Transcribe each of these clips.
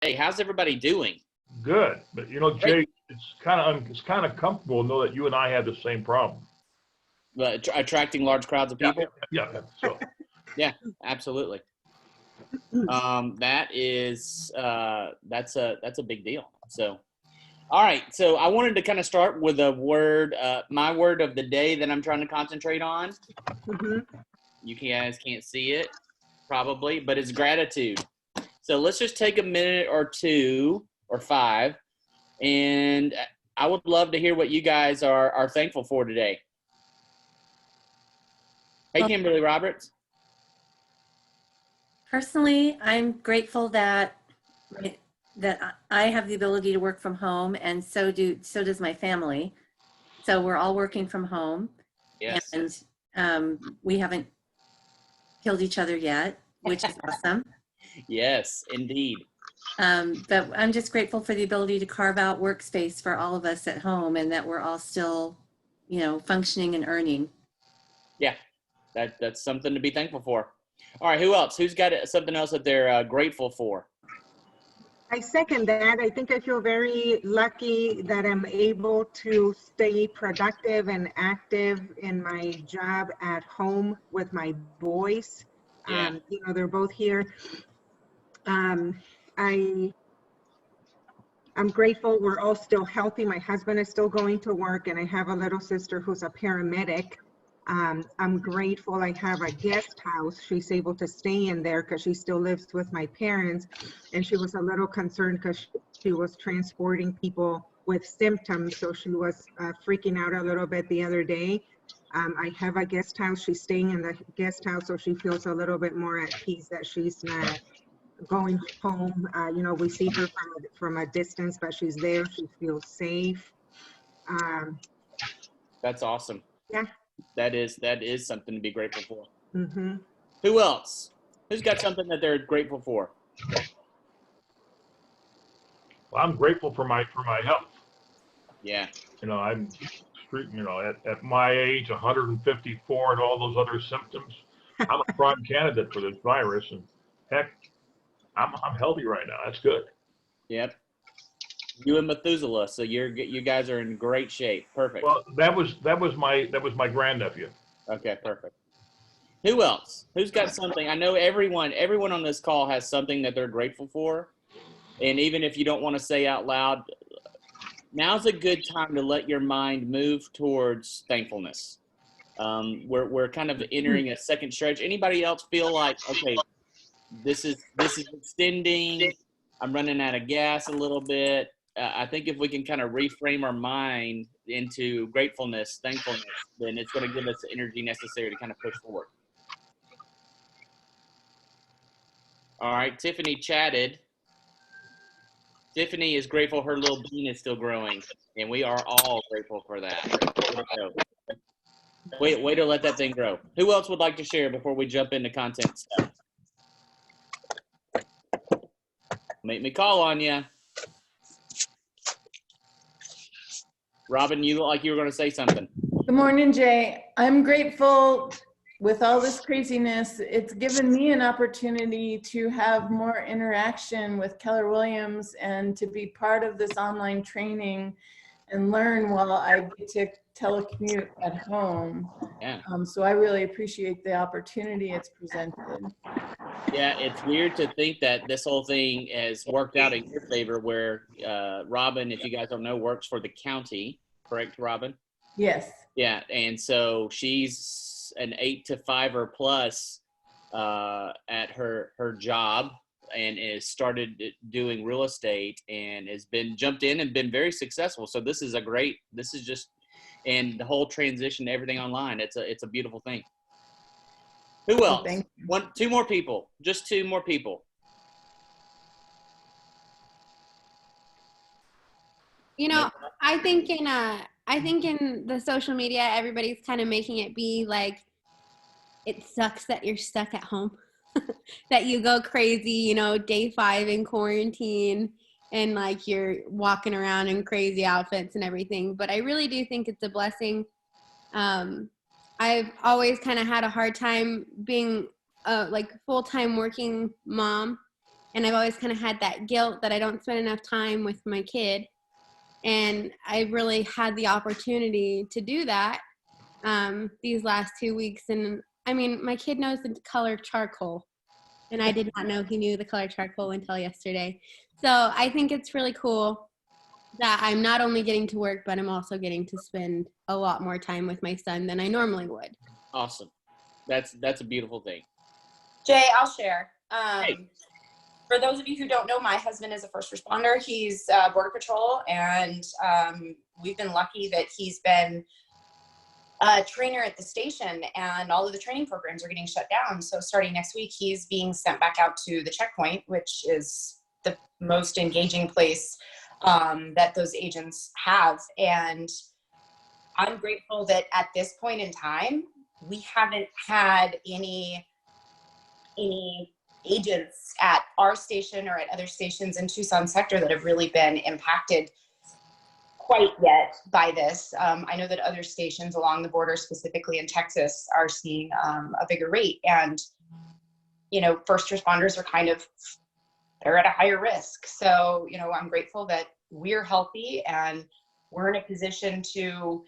How's everybody doing? Good, but Great. Jay, it's kind of comfortable to know that you and I have the same problem. Attracting large crowds of Yeah, people? yeah. So Yeah, absolutely. That's a big deal. So, all right. So I wanted to kind of start with a word, my word of the day that I'm trying to concentrate on. Mhm. You guys can't see it probably, but it's gratitude. So let's just take a minute or two or five, and I would love to hear what you guys are thankful for today. Hey, Well, Kimberly Roberts. personally, I'm grateful that I have the ability to work from home, and so does my family. So we're all working from home, Yes. and we haven't killed each other yet, which is awesome. Yes, indeed. But I'm just grateful for the ability to carve out workspace for all of us at home, and that we're all still, functioning and earning. Yeah, that's something to be thankful for. All right, who else? Who's got something else that they're grateful for? I second that. I think I feel very lucky that I'm able to stay productive and active in my job at home with my boys. Yeah. They're both here. Um, I, I'm grateful we're all still healthy. My husband is still going to work, and I have a little sister who's a paramedic. I'm grateful I have a guest house. She's able to stay in there because she still lives with my parents. And she was a little concerned because she was transporting people with symptoms. So she was freaking out a little bit the other day. I have a guest house. She's staying in the guest house, so she feels a little bit more at peace that she's not going home. We see her from a distance, but she's there. She feels safe. Um, That's awesome. yeah. That is something to be grateful for. Mm-hmm. Who else? Who's got something that they're grateful for? well, I'm grateful for my health. Yeah. I'm, at my age, 154, and all those other symptoms, I'm a prime candidate for this virus, and heck, I'm healthy right now. That's good. Yep. You and Methuselah, so you guys are in great shape. Perfect. Well, that was my grandnephew. Okay, perfect. Who else? Who's got something? I know everyone on this call has something that they're grateful for. And even if you don't want to say out loud, now's a good time to let your mind move towards thankfulness. We're kind of entering a second stretch. Anybody else feel like, okay, this is extending. I'm running out of gas a little bit. I think if we can kind of reframe our mind into gratefulness, thankfulness, then it's going to give us the energy necessary to kind of push forward. All right, Tiffany chatted. Tiffany is grateful her little bean is still growing, and we are all grateful for that. Wait to let that thing grow. Who else would like to share before we jump into content stuff? Make me call on you. Robin, you look like you were going to say something. Good morning, Jay. I'm grateful with all this craziness. It's given me an opportunity to have more interaction with Keller Williams and to be part of this online training and learn while I get to telecommute at home. Yeah. So I really appreciate the opportunity it's presented. Yeah, it's weird to think that this whole thing has worked out in your favor where Robin, if you guys don't know, works for the county. Correct, Robin? Yes. Yeah, and so she's an 8 to 5 or plus at her job and has started doing real estate and has been jumped in and been very successful. So this is just, and the whole transition to everything online. It's a beautiful thing. Who else? Thank you. Two more people. Just two more people. I think in the social media, everybody's kind of making it be like, it sucks that you're stuck at home, that you go crazy, day 5 in quarantine and like you're walking around in crazy outfits and everything. But I really do think it's a blessing. I've always kind of had a hard time being a like full-time working mom And I've always kind of had that guilt that I don't spend enough time with my kid. And I really had the opportunity to do that these last 2 weeks. And I mean, my kid knows the color charcoal, and I did not know he knew the color charcoal until yesterday. So I think it's really cool that I'm not only getting to work, but I'm also getting to spend a lot more time with my son than I normally would. Awesome. That's a beautiful thing. Jay, I'll share. Hey. For those of you who don't know, my husband is a first responder. He's Border Patrol, and we've been lucky that he's been a trainer at the station, and all of the training programs are getting shut down. So starting next week, he's being sent back out to the checkpoint, which is the most engaging place that those agents have. And I'm grateful that at this point in time, we haven't had any agents at our station or at other stations in Tucson sector that have really been impacted quite yet by this. I know that other stations along the border, specifically in Texas, are seeing a bigger rate. And, you know, first responders are they're at a higher risk. So, you know, I'm grateful that we're healthy and we're in a position to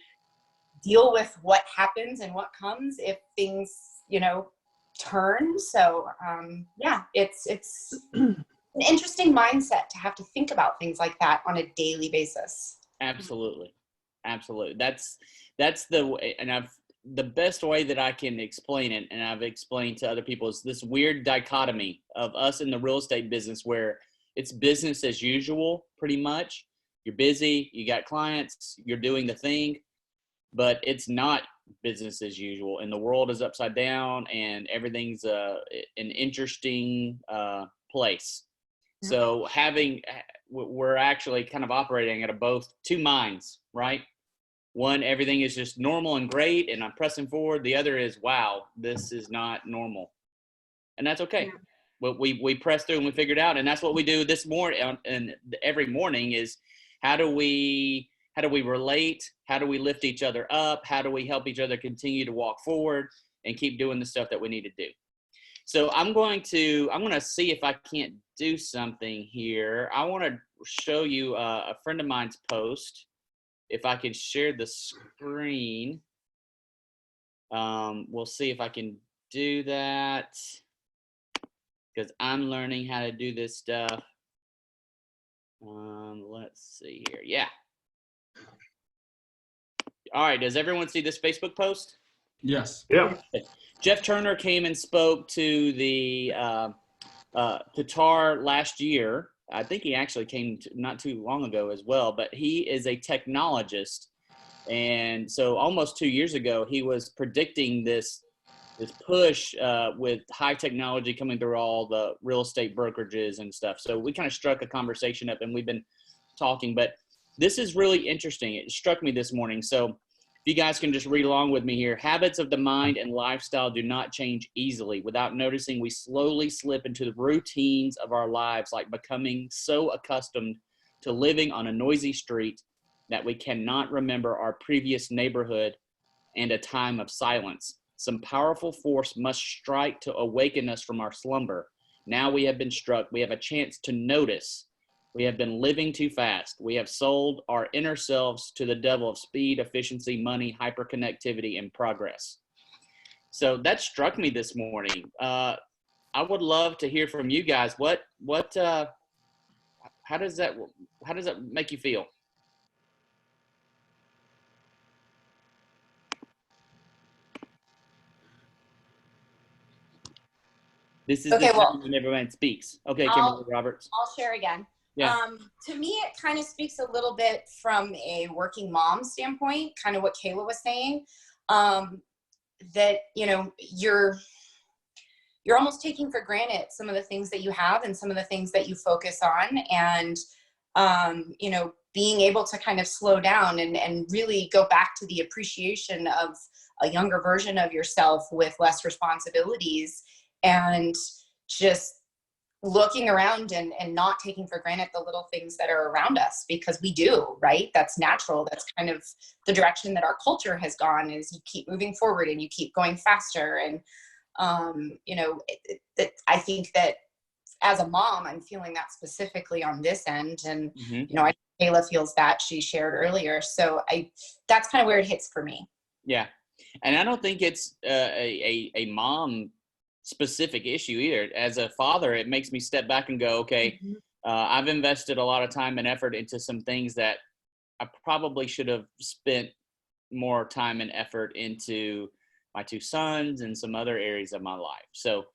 deal with what happens and what comes if things, you know, turn. So yeah, it's an interesting mindset to have to think about things like that on a daily basis. Absolutely. That's the way, and the best way that I can explain it, and I've explained to other people, is this weird dichotomy of us in the real estate business where it's business as usual, pretty much. You're busy, you got clients, you're doing the thing, but it's not business as usual, and the world is upside down, and everything's an interesting place. So we're actually kind of operating at both two minds, right? One, everything is just normal and great, and I'm pressing forward. The other is, wow, this is not normal, and that's okay. But we press through and we figure it out, and that's what we do this morning and every morning is how do we relate? How do we lift each other up? How do we help each other continue to walk forward and keep doing the stuff that we need to do? So I'm going to see if I can't do something here. I want to show you a friend of mine's post. If I can share the screen, we'll see if I can do that because I'm learning how to do this stuff. Let's see here. Yeah. All right. Does everyone see this Facebook post? Yes. Yeah. Jeff Turner came and spoke to the to TAR last year. I think he actually came not too long ago as well, but he is a technologist. And so almost 2 years ago, he was predicting this push with high technology coming through all the real estate brokerages and stuff. So we kind of struck a conversation up and we've been talking, but this is really interesting. It struck me this morning. So if you guys can just read along with me here. Habits of the mind and lifestyle do not change easily. Without noticing, we slowly slip into the routines of our lives, like becoming so accustomed to living on a noisy street that we cannot remember our previous neighborhood and a time of silence. Some powerful force must strike to awaken us from our slumber. Now we have been struck. We have a chance to notice. We have been living too fast. We have sold our inner selves to the devil of speed, efficiency, money, hyperconnectivity, and progress. So that struck me this morning. I would love to hear from you guys. How does that make you feel? This is Okay, the well, time when everyone speaks. Okay, I'll- Kimberly Roberts. I'll share again. Yeah. To me, it kind of speaks a little bit from a working mom standpoint, kind of what Kayla was saying, that, you know, you're almost taking for granted some of the things that you have and some of the things that you focus on. And, you know, being able to kind of slow down and really go back to the appreciation of a younger version of yourself with less responsibilities and just looking around and not taking for granted the little things that are around us, because we do, right? That's natural. That's kind of the direction that our culture has gone, is you keep moving forward and you keep going faster. And, you know, I think that as a mom, I'm feeling that specifically on this end. And, Mhm. you know, I Kayla feels that she shared earlier. So that's kind of where it hits for me. Yeah. And I don't think it's a mom specific issue either. As a father, it makes me step back and go, okay, Mhm. I've invested a lot of time and effort into some things that I probably should have spent more time and effort into my two sons and some other areas of my life. So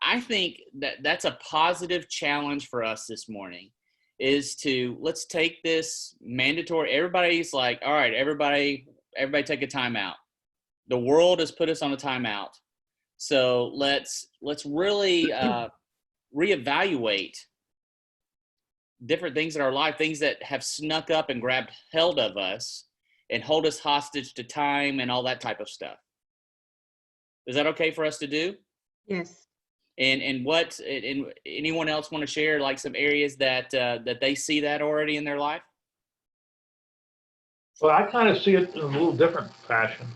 I think that that's a positive challenge for us this morning, is to let's take this mandatory. Everybody's like, all right, everybody take a timeout. The world has put us on a timeout. So let's really reevaluate different things in our life, things that have snuck up and grabbed held of us and hold us hostage to time and all that type of stuff. Is that okay for us to do? Yes. And what, and anyone else want to share like some areas that that they see that already in their life? Well, I kind of see it in a little different fashion.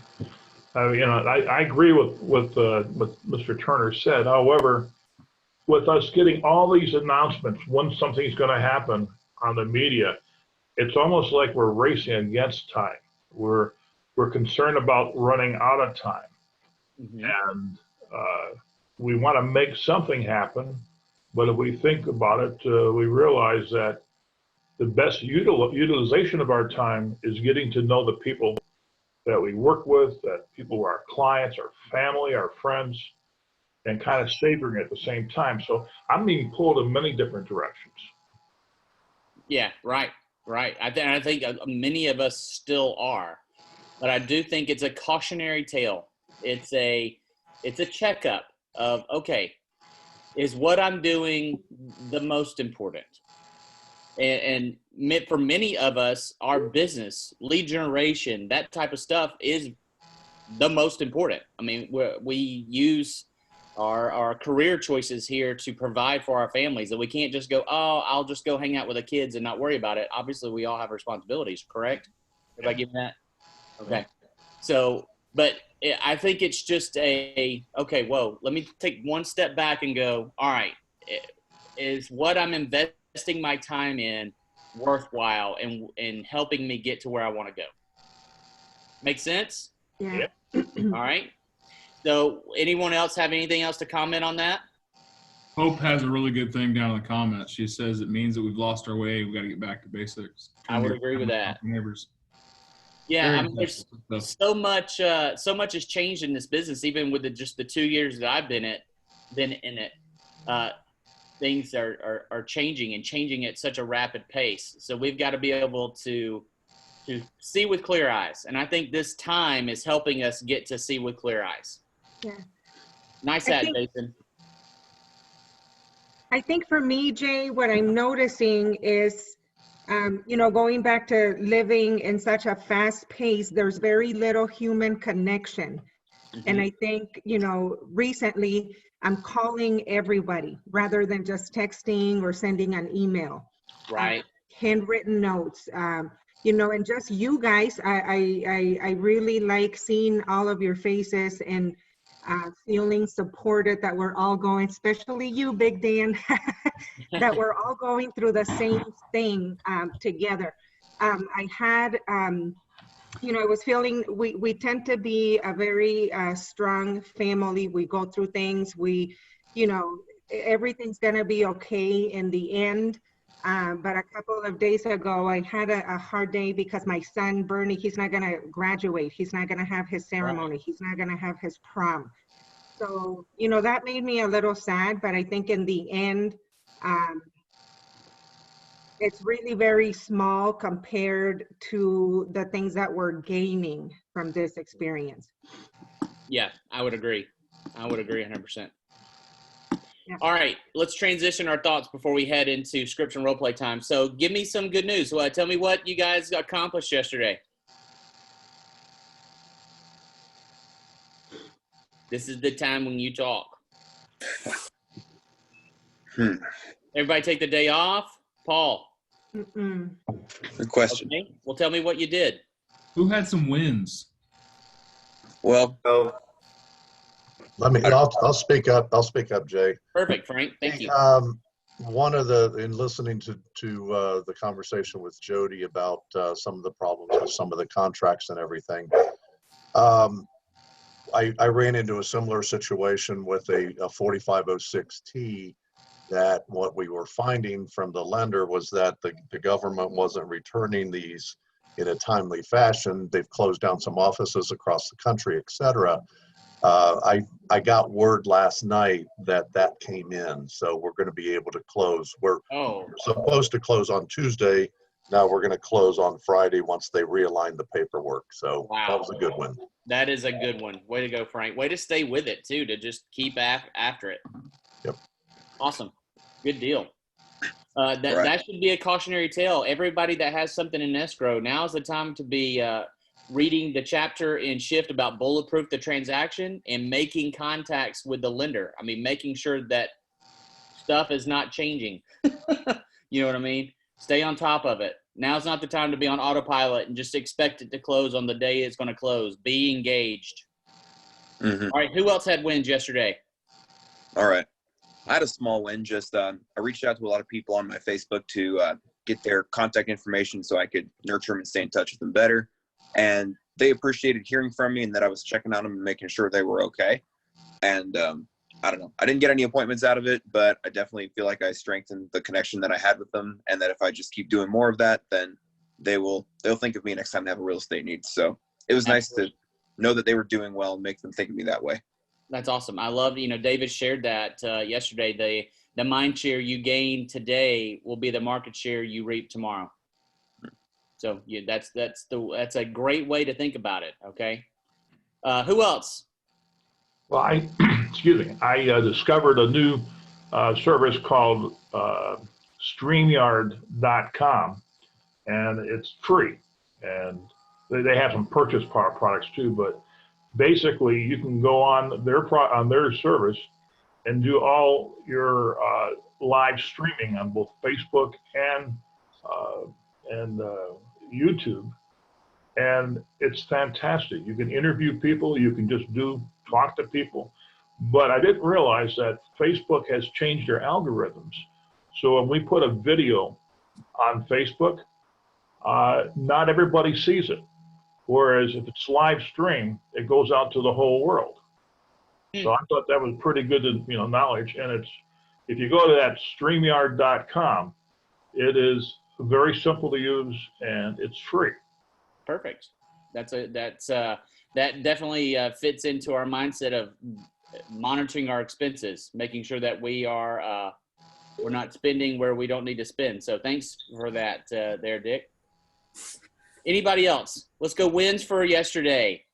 You know, I agree with what Mr. Turner said. However, with us getting all these announcements when something's going to happen on the media, it's almost like we're racing against time. We're concerned about running out of time, and we want to make something happen. But if we think about it, we realize that the best utilization of our time is getting to know the people that we work with, that people who are our clients, our family, our friends, and kind of savoring at the same time. So I'm being pulled in many different directions. Yeah, right. I think many of us still are, but I do think it's a cautionary tale. It's a checkup of, okay, is what I'm doing the most important? And for many of us, our business, lead generation, that type of stuff is the most important. I mean, we use our career choices here to provide for our families, that we can't just go, oh, I'll just go hang out with the kids and not worry about it. Obviously, we all have responsibilities, correct? Everybody give me that? Okay. So, but I think it's just okay, whoa, let me take one step back and go, all right, is what I'm investing my time in worthwhile and helping me get to where I want to go? Make sense? Yeah. All right. So anyone else have anything else to comment on that? Hope has a really good thing down in the comments. She says it means that we've lost our way. We've got to get back to basics. I would agree with that. Neighbors. Yeah, Very I mean, there's so much has changed in this business, even with just the 2 years that I've been in it. Things are changing and changing at such a rapid pace. So we've got to be able to see with clear eyes. And I think this time is helping us get to see with clear eyes. Yeah. Nice hat, Jason. I think for me, Jay, what I'm noticing is, you know, going back to living in such a fast pace, there's very little human connection. And I think, you know, recently I'm calling everybody rather than just texting or sending an email. Right. Handwritten notes, you know, and just you guys, I really like seeing all of your faces and feeling supported, that we're all going, especially you, Big Dan, that we're all going through the same thing together. I had, you know, I was feeling, we tend to be a very strong family. We go through things, you know, everything's gonna be okay in the end. But a couple of days ago, I had a hard day because my son, Bernie, he's not gonna graduate. He's not gonna have his ceremony. Right. He's not gonna have his prom. So, you know, that made me a little sad, but I think in the end, it's really very small compared to the things that we're gaining from this experience. Yeah, I would agree. I would agree 100%. Yeah. All right, let's transition our thoughts before we head into scripts and role play time. So give me some good news. Well, tell me what you guys accomplished yesterday. This is the time when you talk. Everybody take the day off? Paul? Mm-mm. Good question. Okay. Well, tell me what you did. Who had some wins? Well, I'll speak up. I'll speak up, Jay. Perfect, Frank. Thank you. One of in listening to the conversation with Jody about some of the problems with some of the contracts and everything, I ran into a similar situation with a 4506T, that what we were finding from the lender was that the government wasn't returning these in a timely fashion. They've closed down some offices across the country, et cetera. I got word last night that came in, so we're going to be able to close. We're supposed to close on Tuesday. Now we're going to close on Friday once they realign the paperwork. So that was a good one. That is a good one. Way to go, Frank. Way to stay with it too, to just keep after it. Yep. Awesome. Good deal. That should be a cautionary tale. Everybody that has something in escrow, now is the time to be reading the chapter in Shift about bulletproof the transaction and making contacts with the lender. I mean, making sure that stuff is not changing. You know what I mean? Stay on top of it. Now's not the time to be on autopilot and just expect it to close on the day it's going to close. Be engaged. Mm-hmm. All right. Who else had wins yesterday? All right. I had a small win. Just I reached out to a lot of people on my Facebook to get their contact information so I could nurture them and stay in touch with them better. And they appreciated hearing from me and that I was checking on them and making sure they were okay. And I don't know. I didn't get any appointments out of it, but I definitely feel like I strengthened the connection that I had with them, and that if I just keep doing more of that, then they'll think of me next time they have a real estate need. So it was nice to know that they were doing well and make them think of me that way. That's awesome. I love, David shared that yesterday. The mind share you gain today will be the market share you reap tomorrow. So yeah, that's a great way to think about it. Okay. Who else? Well, I discovered a new service called StreamYard.com, and it's free. And they have some purchase products too, but basically you can go on their service and do all your live streaming on both Facebook and YouTube. And it's fantastic. You can interview people, you can just talk to people. But I didn't realize that Facebook has changed their algorithms. So when we put a video on Facebook, not everybody sees it. Whereas if it's live stream, it goes out to the whole world. So I thought that was pretty good knowledge. And if you go to that StreamYard.com, it is very simple to use and it's free. Perfect. That definitely fits into our mindset of monitoring our expenses, making sure that we're not spending where we don't need to spend. So thanks for that there, Dick. Anybody else? Let's go wins for yesterday.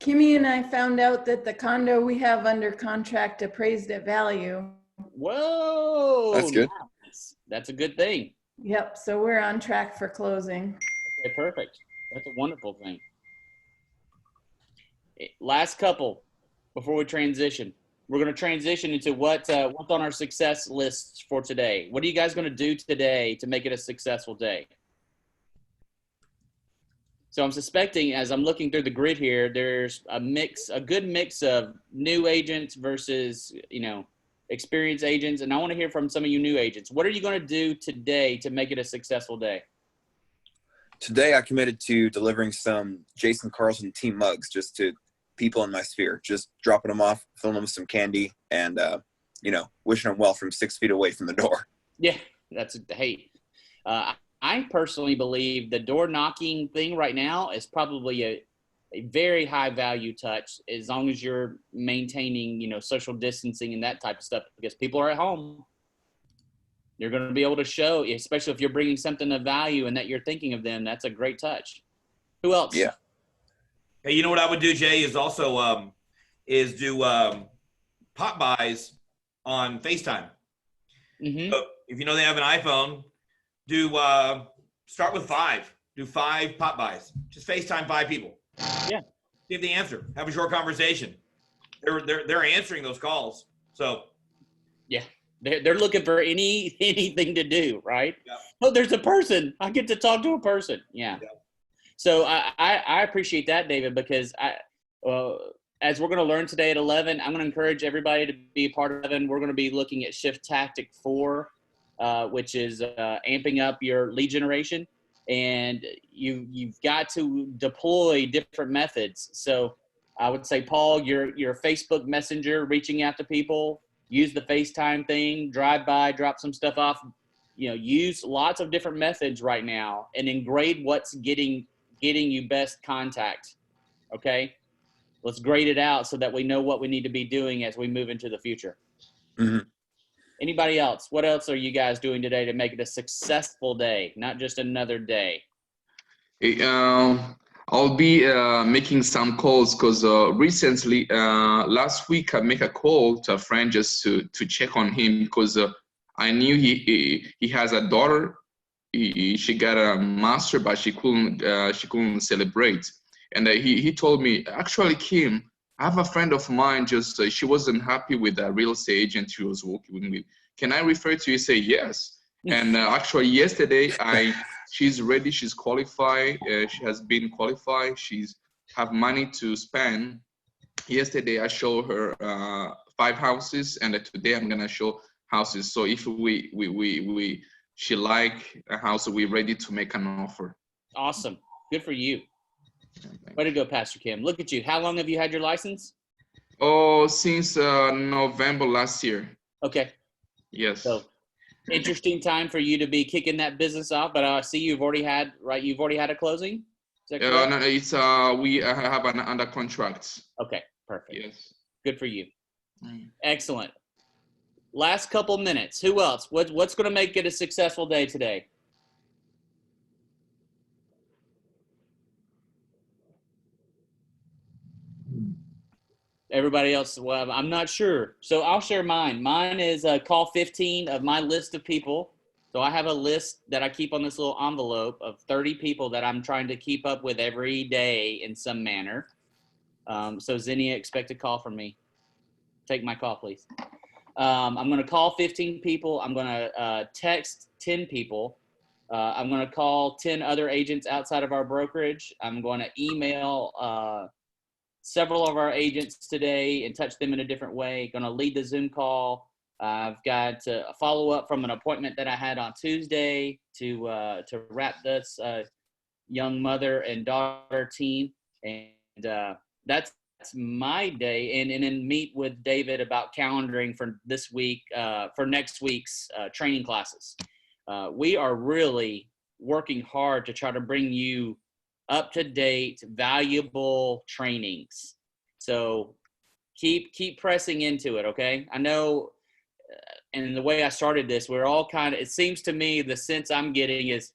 Kimmy and I found out that the condo we have under contract appraised at value. Whoa. That's good. Nice. That's a good thing. Yep. So we're on track for closing. Okay, perfect. That's a wonderful thing. Last couple before we transition. We're going to transition into what's on our success lists for today. What are you guys going to do today to make it a successful day? So I'm suspecting, as I'm looking through the grid here, there's a good mix of new agents versus, experienced agents. And I want to hear from some of you new agents. What are you going to do today to make it a successful day? Today, I committed to delivering some Jason Carlson team mugs just to people in my sphere, just dropping them off, filling them with some candy, and, wishing them well from 6 feet away from the door. Yeah, I personally believe the door knocking thing right now is probably a very high value touch, as long as you're maintaining, social distancing and that type of stuff, because people are at home. You're going to be able to show, especially if you're bringing something of value and that you're thinking of them. That's a great touch. Who else? Yeah. Hey, you know what I would do, Jay, is also do pop buys on FaceTime. Mm-hmm. So if they have an iPhone, start with 5. Do 5 pop buys. Just FaceTime 5 people. Yeah. See if they answer. Have a short conversation. They're answering those calls. So yeah, they're looking for anything to do, right? Yeah. Oh, there's a person. I get to talk to a person. Yeah. So I appreciate that, David, because as we're going to learn today at 11, I'm going to encourage everybody to be a part of 11. We're going to be looking at shift tactic 4, which is amping up your lead generation. And you've got to deploy different methods. So I would say, Paul, your Facebook Messenger, reaching out to people, use the FaceTime thing, drive by, drop some stuff off. Use lots of different methods right now, and then grade what's getting you best contact. Okay. Let's grade it out so that we know what we need to be doing as we move into the future. Mm-hmm. Anybody else? What else are you guys doing today to make it a successful day, not just another day? I'll be making some calls because recently, last week, I make a call to a friend just to check on him because I knew he has a daughter. She got a master, but she couldn't celebrate. And he told me, actually, Kim, I have a friend of mine, just she wasn't happy with the real estate agent she was working with. Can I refer to you? He said, yes. And actually, yesterday, she's ready. She's qualified. She has been qualified. She's have money to spend. Yesterday, I showed her 5 houses, and today I'm gonna show houses. So if she like a house, we're ready to make an offer. Awesome. Good for you. Way to go, Pastor Kim. Look at you. How long have you had your license? Oh, since November last year. Okay. Yes. So interesting time for you to be kicking that business off, but I see you've already had a closing? Is that correct? No, it's we have an under contract. Okay, perfect. Yes. Good for you. Excellent. Last couple minutes. Who else? What's going to make it a successful day today? Everybody else, well, I'm not sure. So I'll share mine. Mine is call 15 of my list of people. So I have a list that I keep on this little envelope of 30 people that I'm trying to keep up with every day in some manner. So Zinnia, expect a call from me. Take my call, please. I'm going to call 15 people. I'm going to text 10 people. I'm going to call 10 other agents outside of our brokerage. I'm going to email several of our agents today and touch them in a different way. Going to lead the Zoom call. I've got a follow up from an appointment that I had on Tuesday to wrap this young mother and daughter team, and that's my day. And then meet with David about calendaring for this week, for next week's training classes. We are really working hard to try to bring you up-to-date, valuable trainings. So keep pressing into it, okay? I know, and the way I started this, we're all kind of, it seems to me the sense I'm getting is,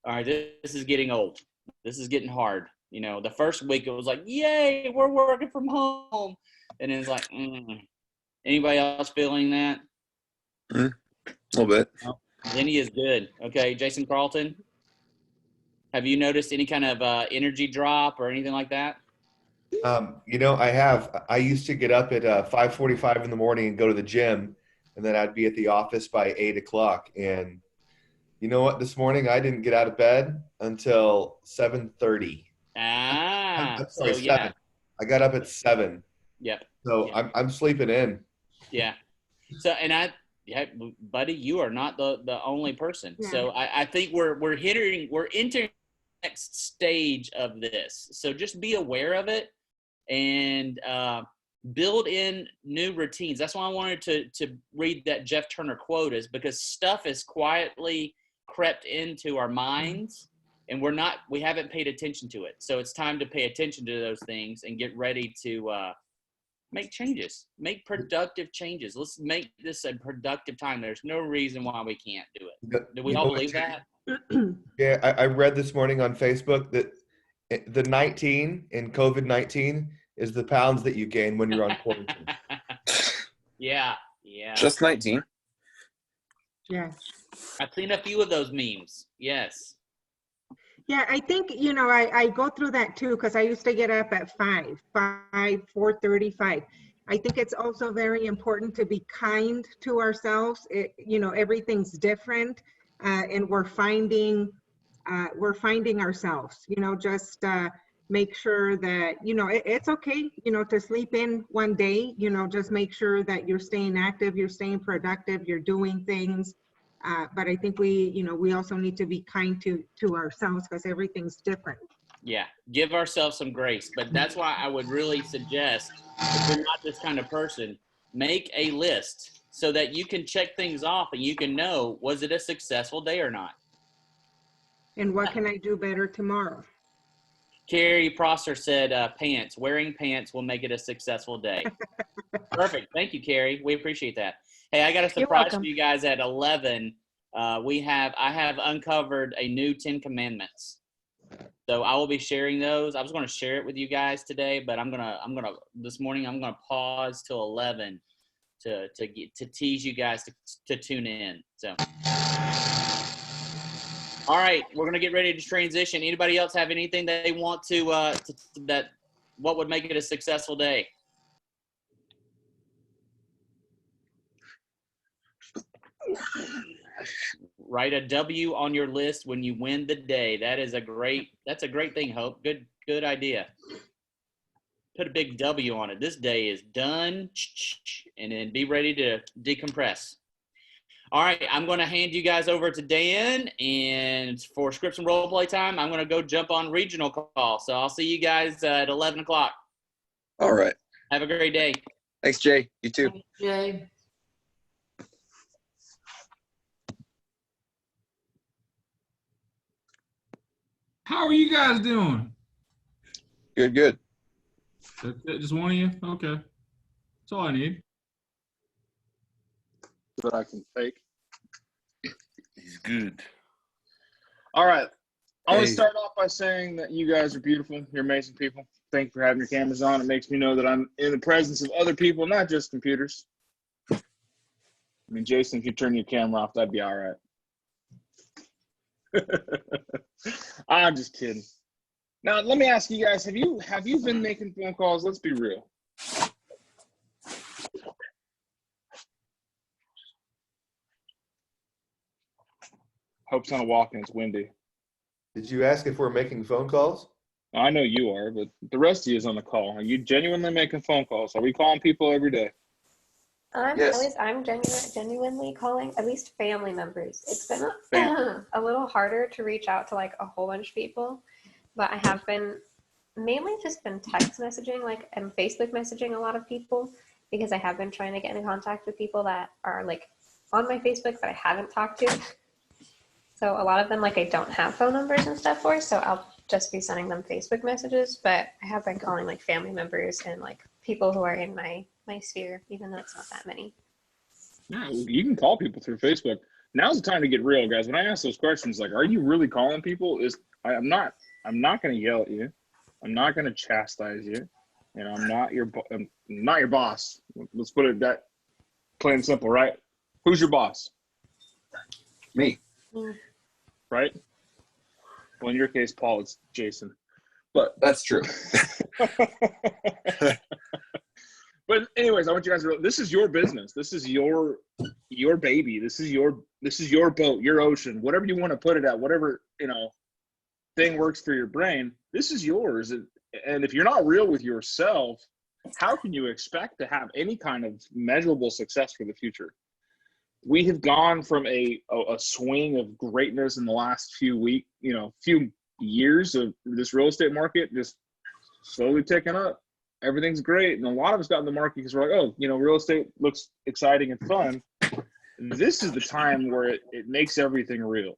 all right, this is getting old. This is getting hard. The first week it was like, yay, we're working from home. And then it's like, Anybody else feeling that? A little bit. Oh, Zinnia is good. Okay, Jason Carlton? Have you noticed any kind of energy drop or anything like that? I have. I used to get up at 5:45 in the morning and go to the gym, and then I'd be at the office by 8 o'clock. And you know what? This morning I didn't get out of bed until 7:30. I'm sorry, 7. Yeah. I got up at 7. Yep. So yep. I'm sleeping in. Yeah. So, and buddy, you are not the only person. Yeah. So I think we're entering next stage of this. So just be aware of it and build in new routines. That's why I wanted to read that Jeff Turner quote, is because stuff has quietly crept into our minds and we haven't paid attention to it. So it's time to pay attention to those things and get ready to make changes, make productive changes. Let's make this a productive time. There's no reason why we can't do it. Do we all believe that? Yeah, I read this morning on Facebook that the 19 in COVID-19 is the pounds that you gain when you're on quarantine. Yeah. Just 19. Yes. I've seen a few of those memes. Yes. Yeah, I think, I go through that too, because I used to get up at 4:35. I think it's also very important to be kind to ourselves. Everything's different, and we're finding ourselves, make sure that, it's okay, to sleep in one day, just make sure that you're staying active, you're staying productive, you're doing things. But I think we also need to be kind to ourselves because everything's different. Yeah, give ourselves some grace. But that's why I would really suggest, if you're not this kind of person, make a list so that you can check things off and you can know, was it a successful day or not? And what can I do better tomorrow? Carrie Prosser said, pants. Wearing pants will make it a successful day. Perfect. Thank you, Carrie. We appreciate that. Hey, I got a surprise for you guys at 11. I have uncovered a new 10 Commandments. So I will be sharing those. I was going to share it with you guys today, but this morning I'm gonna pause till 11 to tease you guys to tune in. So, all right, we're gonna get ready to transition. Anybody else have anything that they want to what would make it a successful day? Write a W on your list when you win the day. That's a great thing, Hope. Good idea. Put a big W on it. This day is done, and then be ready to decompress. All right, I'm going to hand you guys over to Dan, and for scripts and role play time, I'm going to go jump on regional call. So I'll see you guys at 11 o'clock. All right. Have a great day. Thanks, Jay. You too. Thanks, Jay. How are you guys doing? Good. That's it? Just one of you? Okay. That's all I need. That I can take. He's good. All right. I want to start off by saying that you guys are beautiful. You're amazing people. Thank you for having your cameras on. It makes me know that I'm in the presence of other people, not just computers. I mean, Jason, if you turn your camera off, that'd be all right. I'm just kidding. Now, let me ask you guys, have you been making phone calls? Let's be real. Hope's on a walk and it's windy. Did you ask if we're making phone calls? I know you are, but the rest of you is on the call. Are you genuinely making phone calls? Are we calling people every day? Yes. I'm genuinely calling at least family members. It's been a little harder to reach out to like a whole bunch of people, but I have been mainly just been text messaging, and Facebook messaging a lot of people because I have been trying to get in contact with people that are like on my Facebook that I haven't talked to. So a lot of them I don't have phone numbers and stuff for, so I'll just be sending them Facebook messages, but I have been calling family members and people who are in my sphere, even though it's not that many. Yeah, you can call people through Facebook. Now's the time to get real, guys. When I ask those questions, are you really calling people? I'm not going to yell at you. I'm not going to chastise you. I'm not your boss. Let's put it that plain and simple, right? Who's your boss? Me. Right? Well, in your case, Paul, it's Jason. But that's true. But anyways, I want you guys to realize this is your business. This is your baby. This is your boat, your ocean, whatever you want to put it at, whatever, thing works for your brain. This is yours. And if you're not real with yourself, how can you expect to have any kind of measurable success for the future? We have gone from a swing of greatness in the last few years of this real estate market, just slowly ticking up. Everything's great. And a lot of us got in the market because we're like, real estate looks exciting and fun. This is the time where it makes everything real.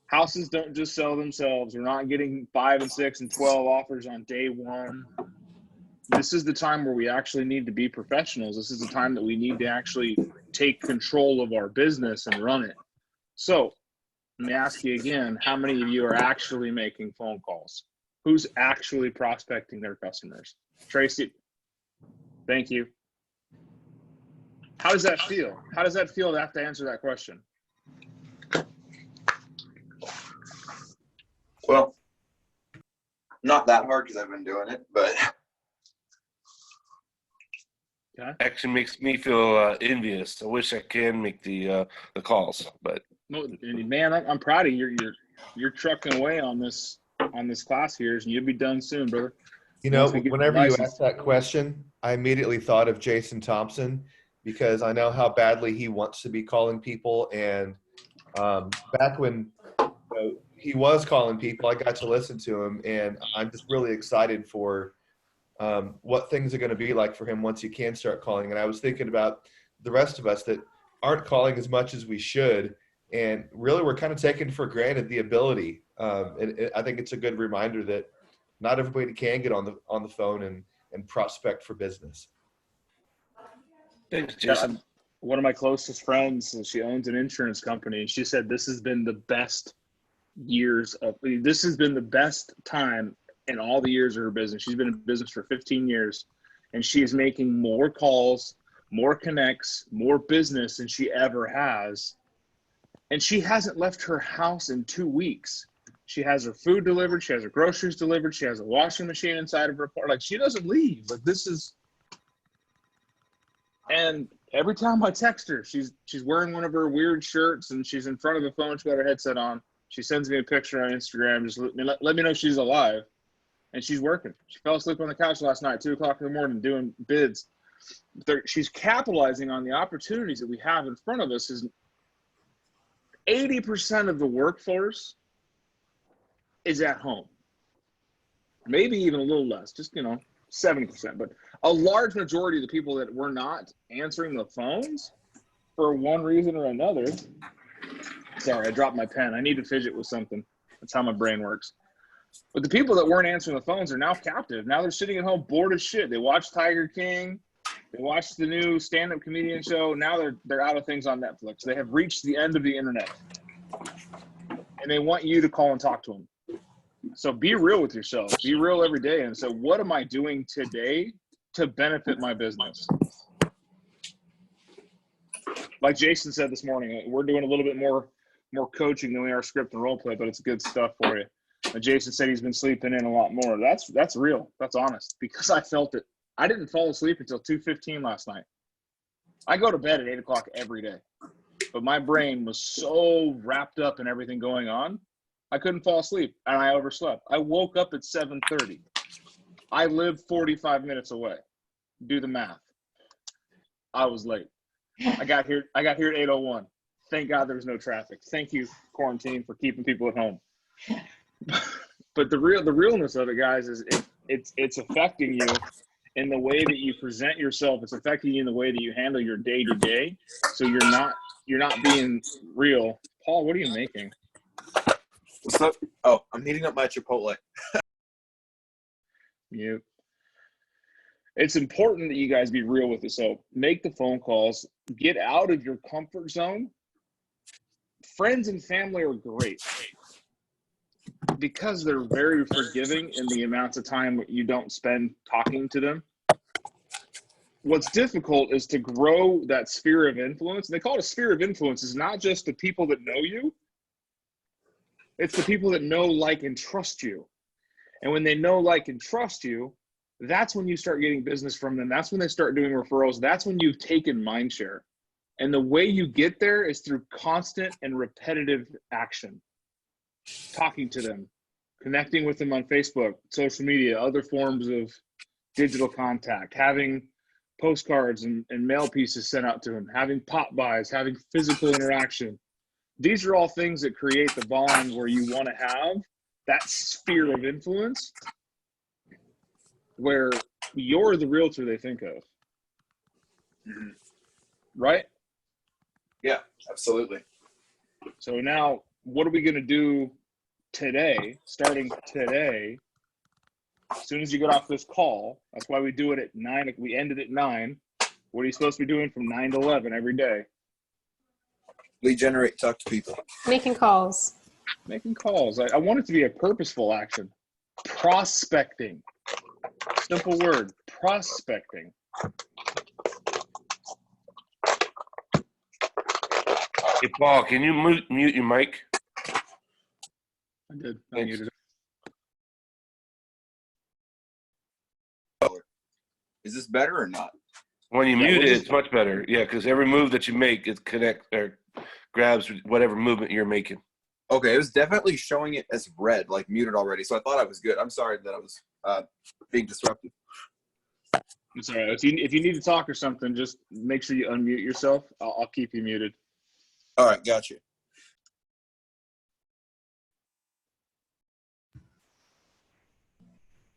Houses don't just sell themselves. We're not getting 5 and 6 and 12 offers on day one. This is the time where we actually need to be professionals. This is the time that we need to actually take control of our business and run it. So let me ask you again, how many of you are actually making phone calls? Who's actually prospecting their customers? Tracy, thank you. How does that feel? How does that feel to have to answer that question? Well, not that hard because I've been doing it, but actually makes me feel envious. I wish I can make the calls, but man, I'm proud of you. You're trucking away on this on this class here, and you'll be done soon, brother. You know, Once we get your whenever you license. asked that question, I immediately thought of Jason Thompson because I know how badly he wants to be calling people. And back when he was calling people, I got to listen to him, and I'm just really excited for what things are going to be like for him once he can start calling. And I was thinking about the rest of us that aren't calling as much as we should, and really we're kind of taking for granted the ability. And I think it's a good reminder that not everybody can get on the phone and prospect for business. Thanks, Jason. One of my closest friends, she owns an insurance company. She said this has been the best this has been the best time in all the years of her business. She's been in business for 15 years, and she is making more calls, more connects, more business than she ever has. And she hasn't left her house in 2 weeks. She has her food delivered. She has her groceries delivered. She has a washing machine inside of her apartment. Like, she doesn't leave. Like, this is, and every time I text her, she's wearing one of her weird shirts and she's in front of the phone. She's got her headset on. She sends me a picture on Instagram. Just let me know she's alive. And she's working. She fell asleep on the couch last night, 2 o'clock in the morning, doing bids. She's capitalizing on the opportunities that we have in front of us. Is 80% of the workforce is at home. Maybe even a little less, just, 70%. But a large majority of the people that were not answering the phones for one reason or another. Sorry, I dropped my pen. I need to fidget with something. That's how my brain works. But the people that weren't answering the phones are now captive. Now they're sitting at home bored as shit. They watch Tiger King. They watch the new stand-up comedian show. Now they're out of things on Netflix. They have reached the end of the internet. And they want you to call and talk to them. So be real with yourself. Be real every day. And so what am I doing today to benefit my business? Like Jason said this morning, we're doing a little bit more coaching than we are script and role play, but it's good stuff for you. And Jason said he's been sleeping in a lot more. That's real. That's honest, because I felt it. I didn't fall asleep until 2:15 last night. I go to bed at 8 o'clock every day, but my brain was so wrapped up in everything going on, I couldn't fall asleep, and I overslept. I woke up at 7:30. I live 45 minutes away. Do the math. I was late. I got here at 8:01. Thank God there was no traffic. Thank you, quarantine, for keeping people at home. But the realness of it, guys, is it's affecting you in the way that you present yourself. It's affecting you in the way that you handle your day to day. So you're not being real. Paul, what are you making? What's up? Oh, I'm heating up my Chipotle. Mute. It's important that you guys be real with it. So make the phone calls. Get out of your comfort zone. Friends and family are great because they're very forgiving in the amounts of time you don't spend talking to them. What's difficult is to grow that sphere of influence. And they call it a sphere of influence. It's not just the people that know you. It's the people that know, like, and trust you. And when they know, like, and trust you, that's when you start getting business from them. That's when they start doing referrals. That's when you've taken mind share. And the way you get there is through constant and repetitive action. Talking to them, connecting with them on Facebook, social media, other forms of digital contact, having postcards and mail pieces sent out to them, having pop buys, having physical interaction. These are all things that create the bond where you want to have that sphere of influence where you're the realtor they think of. Mm-hmm. Right? Yeah, absolutely. So now, what are we going to do today, starting today, as soon as you get off this call? That's why we do it at 9. We ended at 9. What are you supposed to be doing from 9 to 11 every day? Lead generate, talk to people. Making calls. Making calls. I want it to be a purposeful action. Prospecting. Simple word, prospecting. Hey, Paul, can you mute your mic? I did. I muted it. Is this better or not? When you mute it, it's much better. Yeah, because every move that you make, it connects or grabs whatever movement you're making. Okay, it was definitely showing it as red, like muted already. So I thought I was good. I'm sorry that I was being disruptive. It's all right. If you need to talk or something, just make sure you unmute yourself. I'll keep you muted. All right, got you.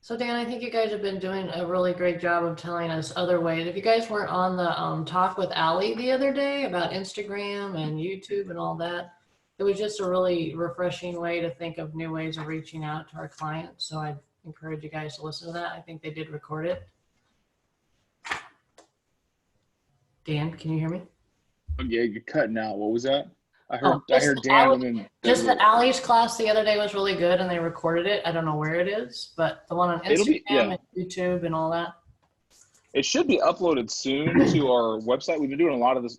So Dan, I think you guys have been doing a really great job of telling us other ways. If you guys weren't on the talk with Allie the other day about Instagram and YouTube and all that, it was just a really refreshing way to think of new ways of reaching out to our clients. So I'd encourage you guys to listen to that. I think they did record it. Dan, can you hear me? Oh, yeah, you're cutting out. What was that? I Oh, heard Dan and then just the Allie's class the other day was really good and they recorded it. I don't know where it is, but the one on Instagram and YouTube and all that. It should be uploaded soon to our website. We've been doing a lot of this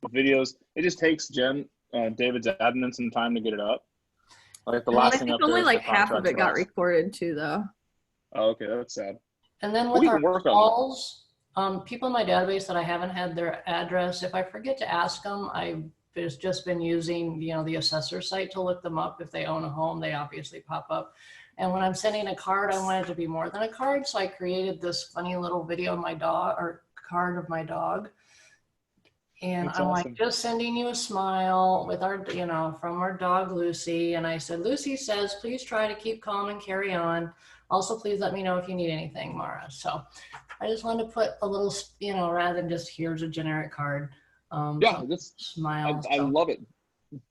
videos. It just takes David's admin some time to get it up. Like the last I thing think up only there is like the half of contract it got price. recorded too, though. Oh, okay, that's sad. And then We with can our work on calls, people in my database that I haven't had their address, if I forget to ask them, I've just been using, the assessor site to look them up. If they own a home, they obviously pop up. And when I'm sending a card, I want it to be more than a card. So I created this funny little video of my dog or card of my dog. And That's I'm awesome. like, just sending you a smile with our, from our dog, Lucy. And I said, Lucy says, please try to keep calm and carry on. Also, please let me know if you need anything, Mara. So I just wanted to put a little, rather than just here's a generic card. Yeah, smile. I love it.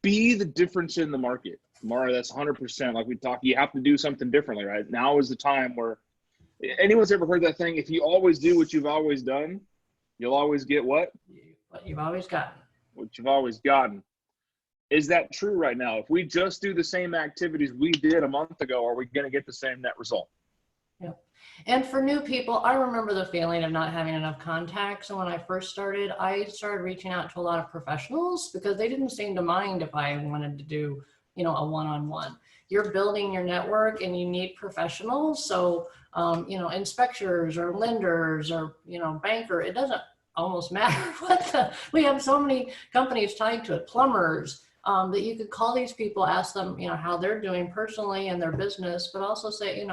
Be the difference in the market. Mara, that's 100%. Like we talked, you have to do something differently, right? Now is the time where anyone's ever heard that thing? If you always do what you've always done, you'll always get what? What you've always gotten. What you've always gotten. Is that true right now? If we just do the same activities we did a month ago, are we going to get the same net result? Yep. And for new people, I remember the feeling of not having enough contacts. And when I first started, I started reaching out to a lot of professionals because they didn't seem to mind if I wanted to do, a one-on-one. You're building your network and you need professionals. So, inspectors or lenders or, banker, it doesn't almost matter we have so many companies tied to it, plumbers, that you could call these people, ask them, how they're doing personally in their business, but also say,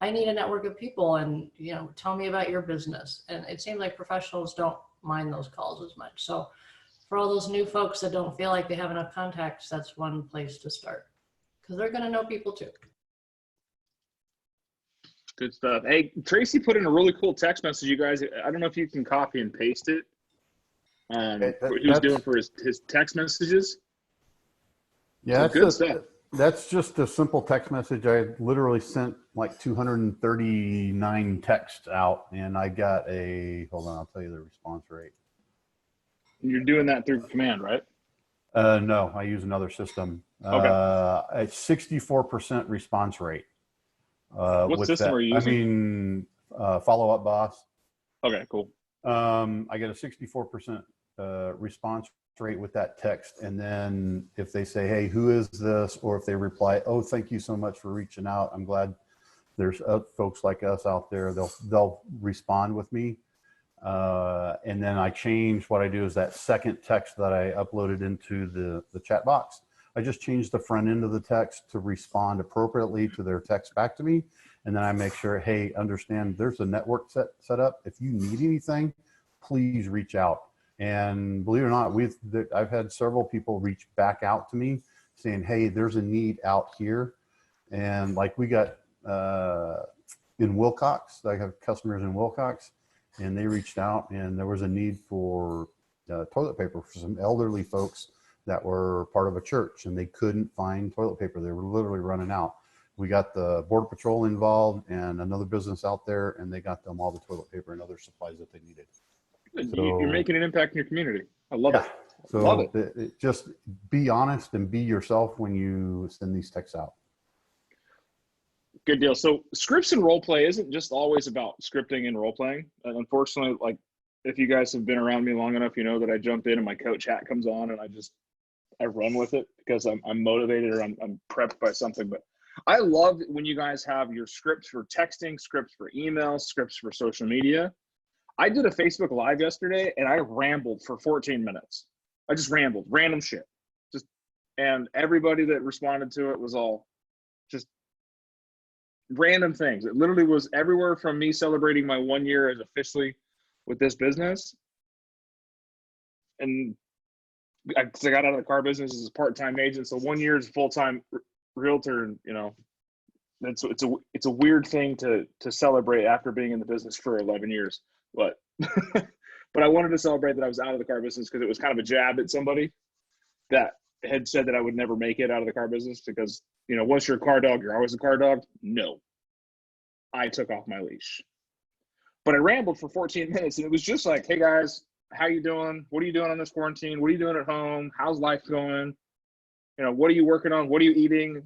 I need a network of people and, tell me about your business. And it seems like professionals don't mind those calls as much. So for all those new folks that don't feel like they have enough contacts, that's one place to start because they're going to know people too. Good stuff. Hey, Tracy put in a really cool text message, you guys. I don't know if you can copy and paste it. What he was doing for his text messages. Yeah, good stuff. That's just a simple text message. I literally sent like 239 texts out and I got hold on, I'll tell you the response rate. You're doing that through command, right? No, I use another system. Okay. It's 64% response rate. What system are you using? Follow Up Boss. Okay, cool. I get a 64% response rate with that text. And then if they say, hey, who is this? Or if they reply, oh, thank you so much for reaching out. I'm glad there's folks like us out there. They'll respond with me. And then I change what I do is that second text that I uploaded into the chat box. I just change the front end of the text to respond appropriately to their text back to me. And then I make sure, hey, understand there's a network set up. If you need anything, please reach out. And believe it or not, I've had several people reach back out to me saying, hey, there's a need out here. And like we got in Wilcox, I have customers in Wilcox, and they reached out and there was a need for toilet paper for some elderly folks that were part of a church and they couldn't find toilet paper. They were literally running out. We got the Border Patrol involved and another business out there, and they got them all the toilet paper and other supplies that they needed. So, you're making an impact in your community. I love it. So love it. Just be honest and be yourself when you send these texts out. Good deal. So scripts and role play isn't just always about scripting and role playing. Unfortunately, like if you guys have been around me long enough, you know that I jump in and my coach hat comes on and I run with it because I'm motivated or I'm prepped by something. But I love when you guys have your scripts for texting, scripts for email, scripts for social media. I did a Facebook Live yesterday and I rambled for 14 minutes. I just rambled, random shit. Just And everybody that responded to it was all just random things. It literally was everywhere from me celebrating my 1 year as officially with this business. And I got out of the car business as a part-time agent. So 1 year as a full-time realtor, and you know, it's a weird thing to celebrate after being in the business for 11 years. But but I wanted to celebrate that I was out of the car business because it was kind of a jab at somebody that had said that I would never make it out of the car business because, you know, once you're a car dog, you're always a car dog. No, I took off my leash. But I rambled for 14 minutes and it was just like, hey guys, how you doing? What are you doing on this quarantine? What are you doing at home? How's life going? You know, what are you working on? What are you eating?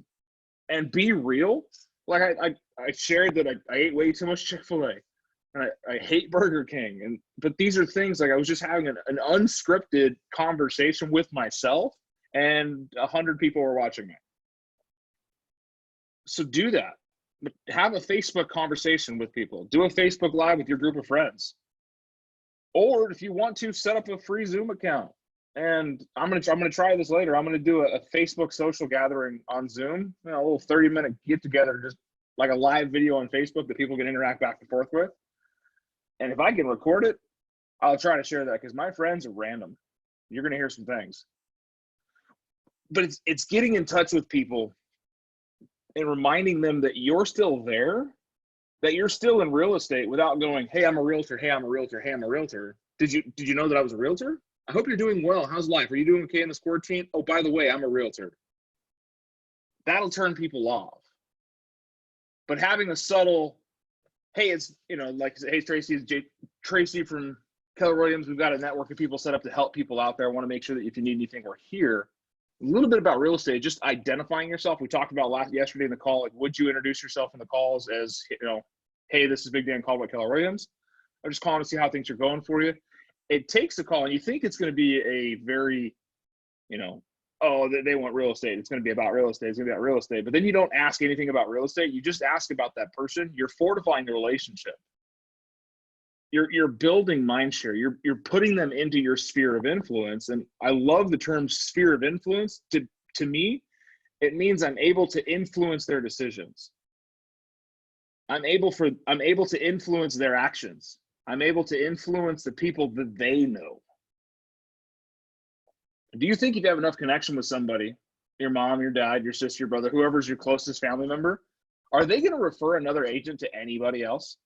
And be real. Like I shared that I ate way too much Chick-fil-A and I hate Burger King. But these are things like I was just having an unscripted conversation with myself and 100 people were watching me. So do that. Have a Facebook conversation with people. Do a Facebook Live with your group of friends. Or if you want to, set up a free Zoom account. And I'm gonna try this later. I'm gonna do a Facebook social gathering on Zoom, you know, a little 30-minute get together, just like a live video on Facebook that people can interact back and forth with. And if I can record it, I'll try to share that because my friends are random. You're gonna hear some things. But it's getting in touch with people and reminding them that you're still there, that you're still in real estate without going, hey, I'm a realtor, hey, I'm a realtor, hey, I'm a realtor. Did you know that I was a realtor? I hope you're doing well. How's life? Are you doing okay in this quarantine? Oh, by the way, I'm a realtor. That'll turn people off. But having a subtle, hey, it's, you know, like, hey, Tracy, it's Tracy from Keller Williams. We've got a network of people set up to help people out there. I want to make sure that if you need anything, we're here. A little bit about real estate, just identifying yourself. We talked about yesterday in the call, like, would you introduce yourself in the calls as, you know, hey, this is Big Dan Caldwell, Keller Williams. I'm just calling to see how things are going for you. It takes a call, and you think it's going to be a very, you know, oh, they want real estate. It's going to be about real estate. It's going to be about real estate. But then you don't ask anything about real estate. You just ask about that person. You're fortifying the relationship. You're building mind share. You're putting them into your sphere of influence. And I love the term sphere of influence. To me, it means I'm able to influence their decisions. I'm able to influence their actions. I'm able to influence the people that they know. Do you think if you have enough connection with somebody, your mom, your dad, your sister, your brother, whoever's your closest family member, are they going to refer another agent to anybody else?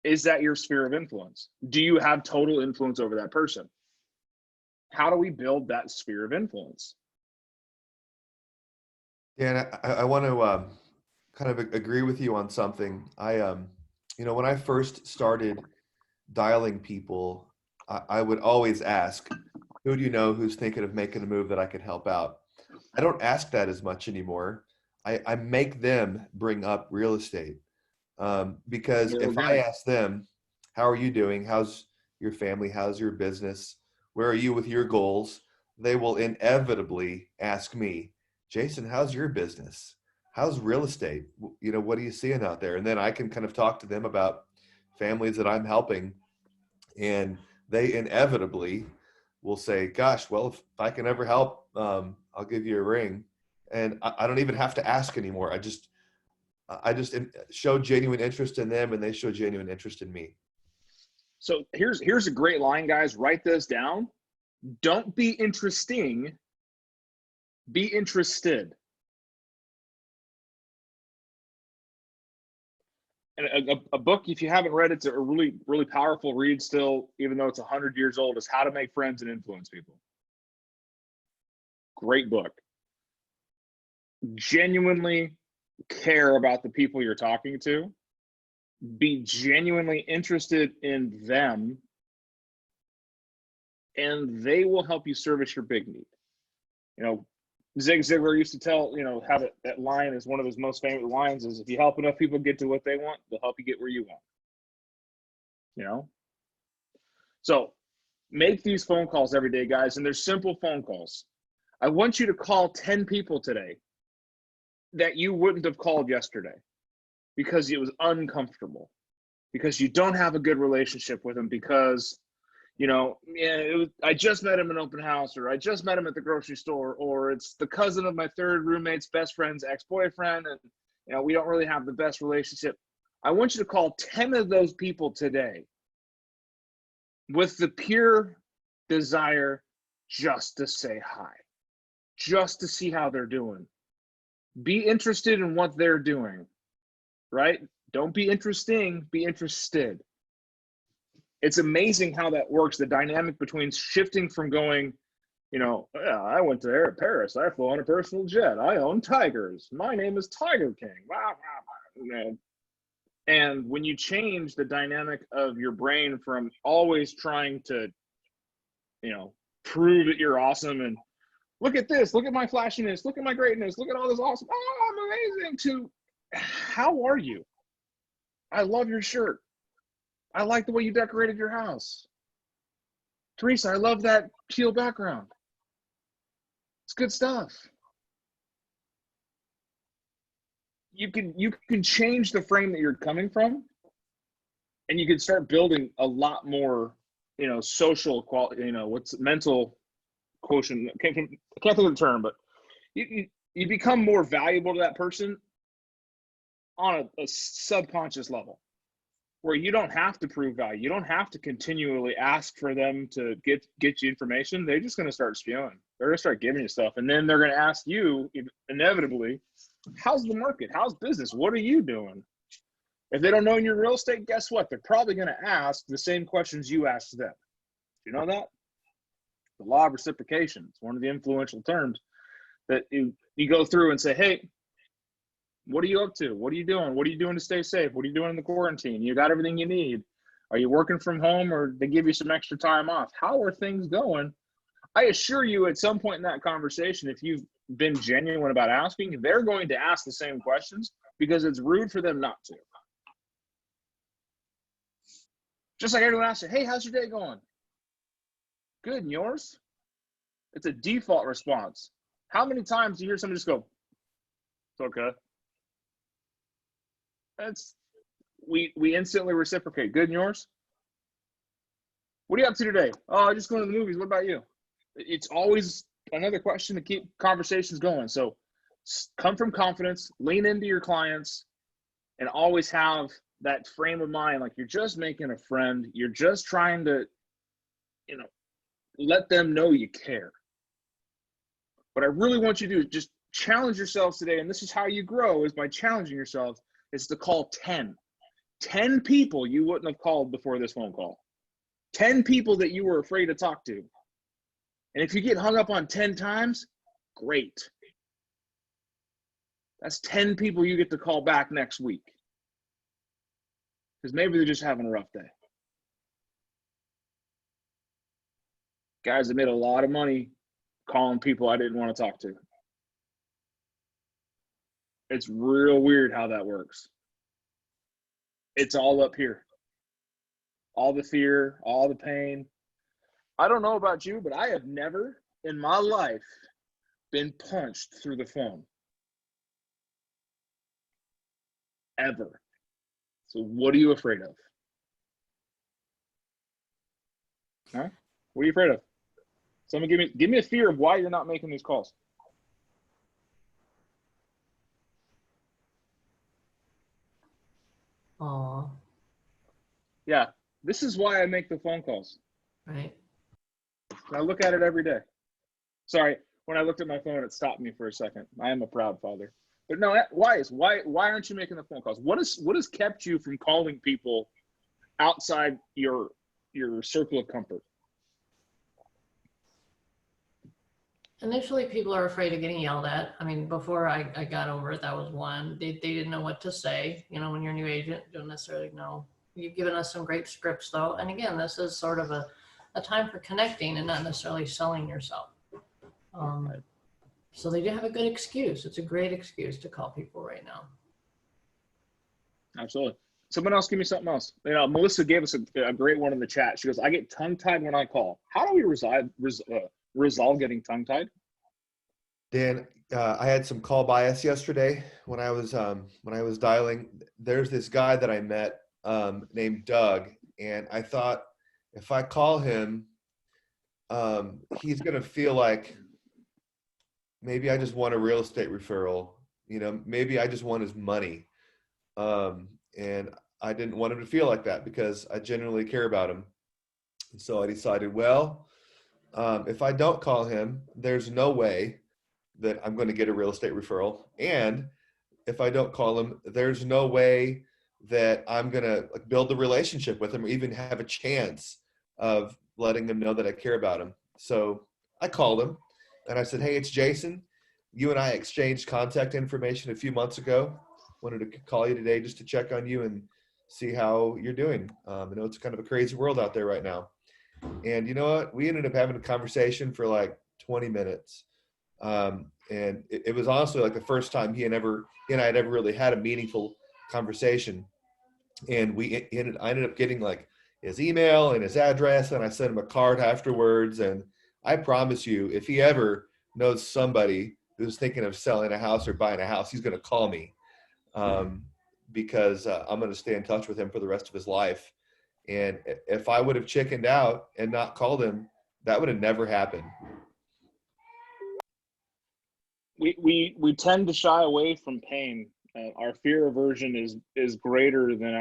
Is that your sphere of influence? Do you have total influence over that person? How do we build that sphere of influence? Yeah, and I want to kind of agree with you on something. You know, when I first started dialing people, I would always ask, who do you know who's thinking of making a move that I could help out? I don't ask that as much anymore. I make them bring up real estate. Because if I ask them, how are you doing? How's your family? How's your business? Where are you with your goals? They will inevitably ask me, Jason, how's your business? How's real estate? You know, what are you seeing out there? And then I can kind of talk to them about families that I'm helping. And they inevitably will say, gosh, well, if I can ever help, I'll give you a ring. And I don't even have to ask anymore. I just show genuine interest in them and they show genuine interest in me. So here's a great line, guys. Write this down. Don't be interesting, be interested. And a book, if you haven't read it, it's a really, really powerful read still, even though it's 100 years old, is How to Make Friends and Influence People. Great book. Genuinely care about the people you're talking to. Be genuinely interested in them, and they will help you service your big need. You know, Zig Ziglar used to tell, you know, have that line is one of his most famous lines is, if you help enough people get to what they want, they'll help you get where you want. You know? So make these phone calls every day, guys, and they're simple phone calls. I want you to call 10 people today that you wouldn't have called yesterday because it was uncomfortable, because you don't have a good relationship with them, because I just met him in an open house, or I just met him at the grocery store, or it's the cousin of my third roommate's best friend's ex-boyfriend, and we don't really have the best relationship. I want you to call 10 of those people today with the pure desire just to say hi, just to see how they're doing. Be interested in what they're doing, right? Don't be interesting, be interested. It's amazing how that works, the dynamic between shifting from going, I went to Paris, I flew on a personal jet, I own tigers, my name is Tiger King. And when you change the dynamic of your brain from always trying to, prove that you're awesome and look at this, look at my flashiness, look at my greatness, look at all this awesome, I'm amazing, to how are you? I love your shirt. I like the way you decorated your house. Teresa, I love that teal background. It's good stuff. You can change the frame that you're coming from, and you can start building a lot more, social quality, what's mental quotient. I can't think of the term, but you become more valuable to that person on a subconscious level, where you don't have to prove value. You don't have to continually ask for them to get you information. They're just going to start spewing. They're going to start giving you stuff. And then they're going to ask you, inevitably, how's the market? How's business? What are you doing? If they don't know in your real estate, guess what? They're probably going to ask the same questions you asked them. Do you know that? The law of reciprocation. It's one of the influential terms that you go through and say, hey, what are you up to? What are you doing? What are you doing to stay safe? What are you doing in the quarantine? You got everything you need? Are you working from home, or they give you some extra time off? How are things going? I assure you, at some point in that conversation, if you've been genuine about asking, they're going to ask the same questions, because it's rude for them not to. Just like everyone asks, hey, how's your day going? Good, and yours? It's a default response. How many times do you hear somebody just go, it's okay? We instantly reciprocate. Good, and yours? What are you up to today? Oh, I just going to the movies. What about you? It's always another question to keep conversations going. So come from confidence, lean into your clients, and always have that frame of mind like you're just making a friend. You're just trying to, let them know you care. What I really want you to do is just challenge yourselves today, and this is how you grow, is by challenging yourselves, is to call 10 people you wouldn't have called before this phone call. 10 people that you were afraid to talk to. And if you get hung up on 10 times, great. That's 10 people you get to call back next week. Because maybe they're just having a rough day. Guys, I made a lot of money calling people I didn't want to talk to. It's real weird how that works. It's all up here. All the fear, all the pain. I don't know about you, but I have never in my life been punched through the phone. Ever. So what are you afraid of? Huh? What are you afraid of? Someone give me a fear of why you're not making these calls. Aw. Yeah, this is why I make the phone calls. Right. I look at it every day. Sorry, when I looked at my phone, it stopped me for a second. I am a proud father. But no, why aren't you making the phone calls? What has kept you from calling people outside your circle of comfort? Initially, people are afraid of getting yelled at. I mean, before I got over it, that was one. They didn't know what to say. When you're a new agent, you don't necessarily know. You've given us some great scripts, though. And again, this is sort of a time for connecting and not necessarily selling yourself. So they do have a good excuse. It's a great excuse to call people right now. Absolutely. Someone else give me something else. Melissa gave us a great one in the chat. She goes, I get tongue-tied when I call. How do we resolve getting tongue-tied? Dan, I had some call bias yesterday when I was dialing. There's this guy that I met named Doug, and I thought if I call him, he's going to feel like maybe I just want a real estate referral. You know, maybe I just want his money. And I didn't want him to feel like that because I genuinely care about him. And so I decided, well, if I don't call him, there's no way that I'm going to get a real estate referral. And if I don't call him, there's no way that I'm going to build a relationship with him or even have a chance of letting him know that I care about him. So I called him and I said, hey, it's Jason. You and I exchanged contact information a few months ago. Wanted to call you today just to check on you and see how you're doing. I know it's kind of a crazy world out there right now. And you know what? We ended up having a conversation for like 20 minutes. And it was honestly like the first time he and I had ever really had a meaningful conversation. And I ended up getting like his email and his address, and I sent him a card afterwards. And I promise you, if he ever knows somebody who's thinking of selling a house or buying a house, he's going to call me, because I'm going to stay in touch with him for the rest of his life. And if I would have chickened out and not called him, that would have never happened. We tend to shy away from pain. Our fear aversion is greater than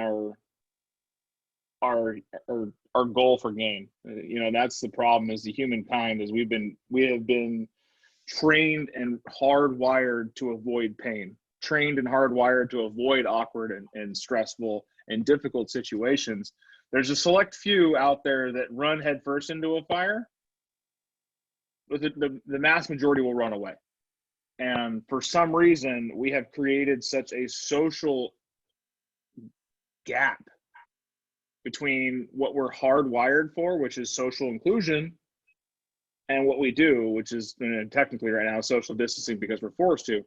our goal for gain. You know, that's the problem as the humankind, is we have been trained and hardwired to avoid pain, trained and hardwired to avoid awkward and stressful and difficult situations. There's a select few out there that run headfirst into a fire, but the mass majority will run away. And for some reason, we have created such a social gap between what we're hardwired for, which is social inclusion, and what we do, which is technically right now social distancing because we're forced to.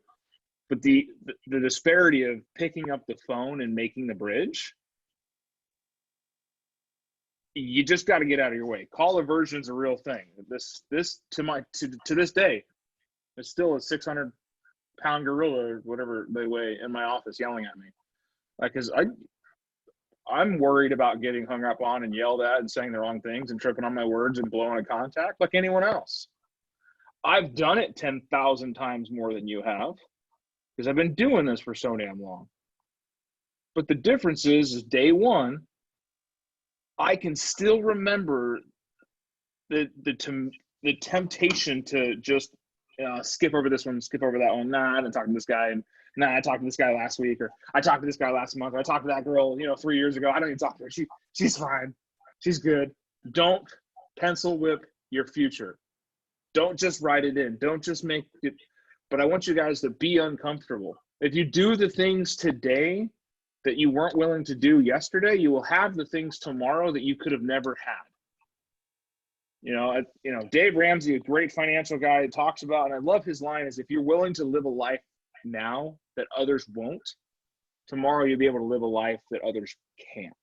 But the disparity of picking up the phone and making the bridge, you just got to get out of your way. Call aversion's a real thing. This to this day, it's still a 600-pound gorilla or whatever they weigh in my office yelling at me. Like, cause I'm worried about getting hung up on and yelled at and saying the wrong things and tripping on my words and blowing a contact like anyone else. I've done it 10,000 times more than you have because I've been doing this for so damn long. But the difference is day one, I can still remember the temptation to just skip over this one, skip over that one. Nah, I didn't talk to this guy. And nah, I talked to this guy last week, or I talked to this guy last month, or I talked to that girl, 3 years ago. I don't even talk to her. She's fine. She's good. Don't pencil whip your future. Don't just write it in. Don't just make it. But I want you guys to be uncomfortable. If you do the things today that you weren't willing to do yesterday, you will have the things tomorrow that you could have never had. Dave Ramsey, a great financial guy, talks about, and I love his line, is if you're willing to live a life now that others won't, tomorrow you'll be able to live a life that others can't.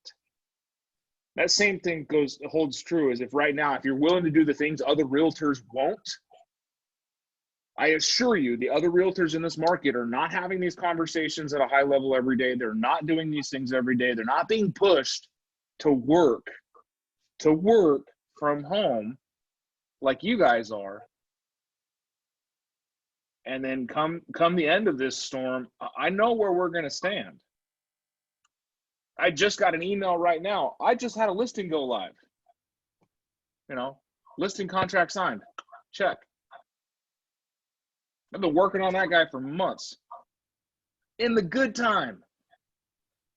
That same thing holds true as if right now, if you're willing to do the things other realtors won't, I assure you the other realtors in this market are not having these conversations at a high level every day. They're not doing these things every day. They're not being pushed to work from home like you guys are. And then come the end of this storm, I know where we're going to stand. I just got an email right now. I just had a listing go live. Listing contract signed. Check. I've been working on that guy for months. In the good time.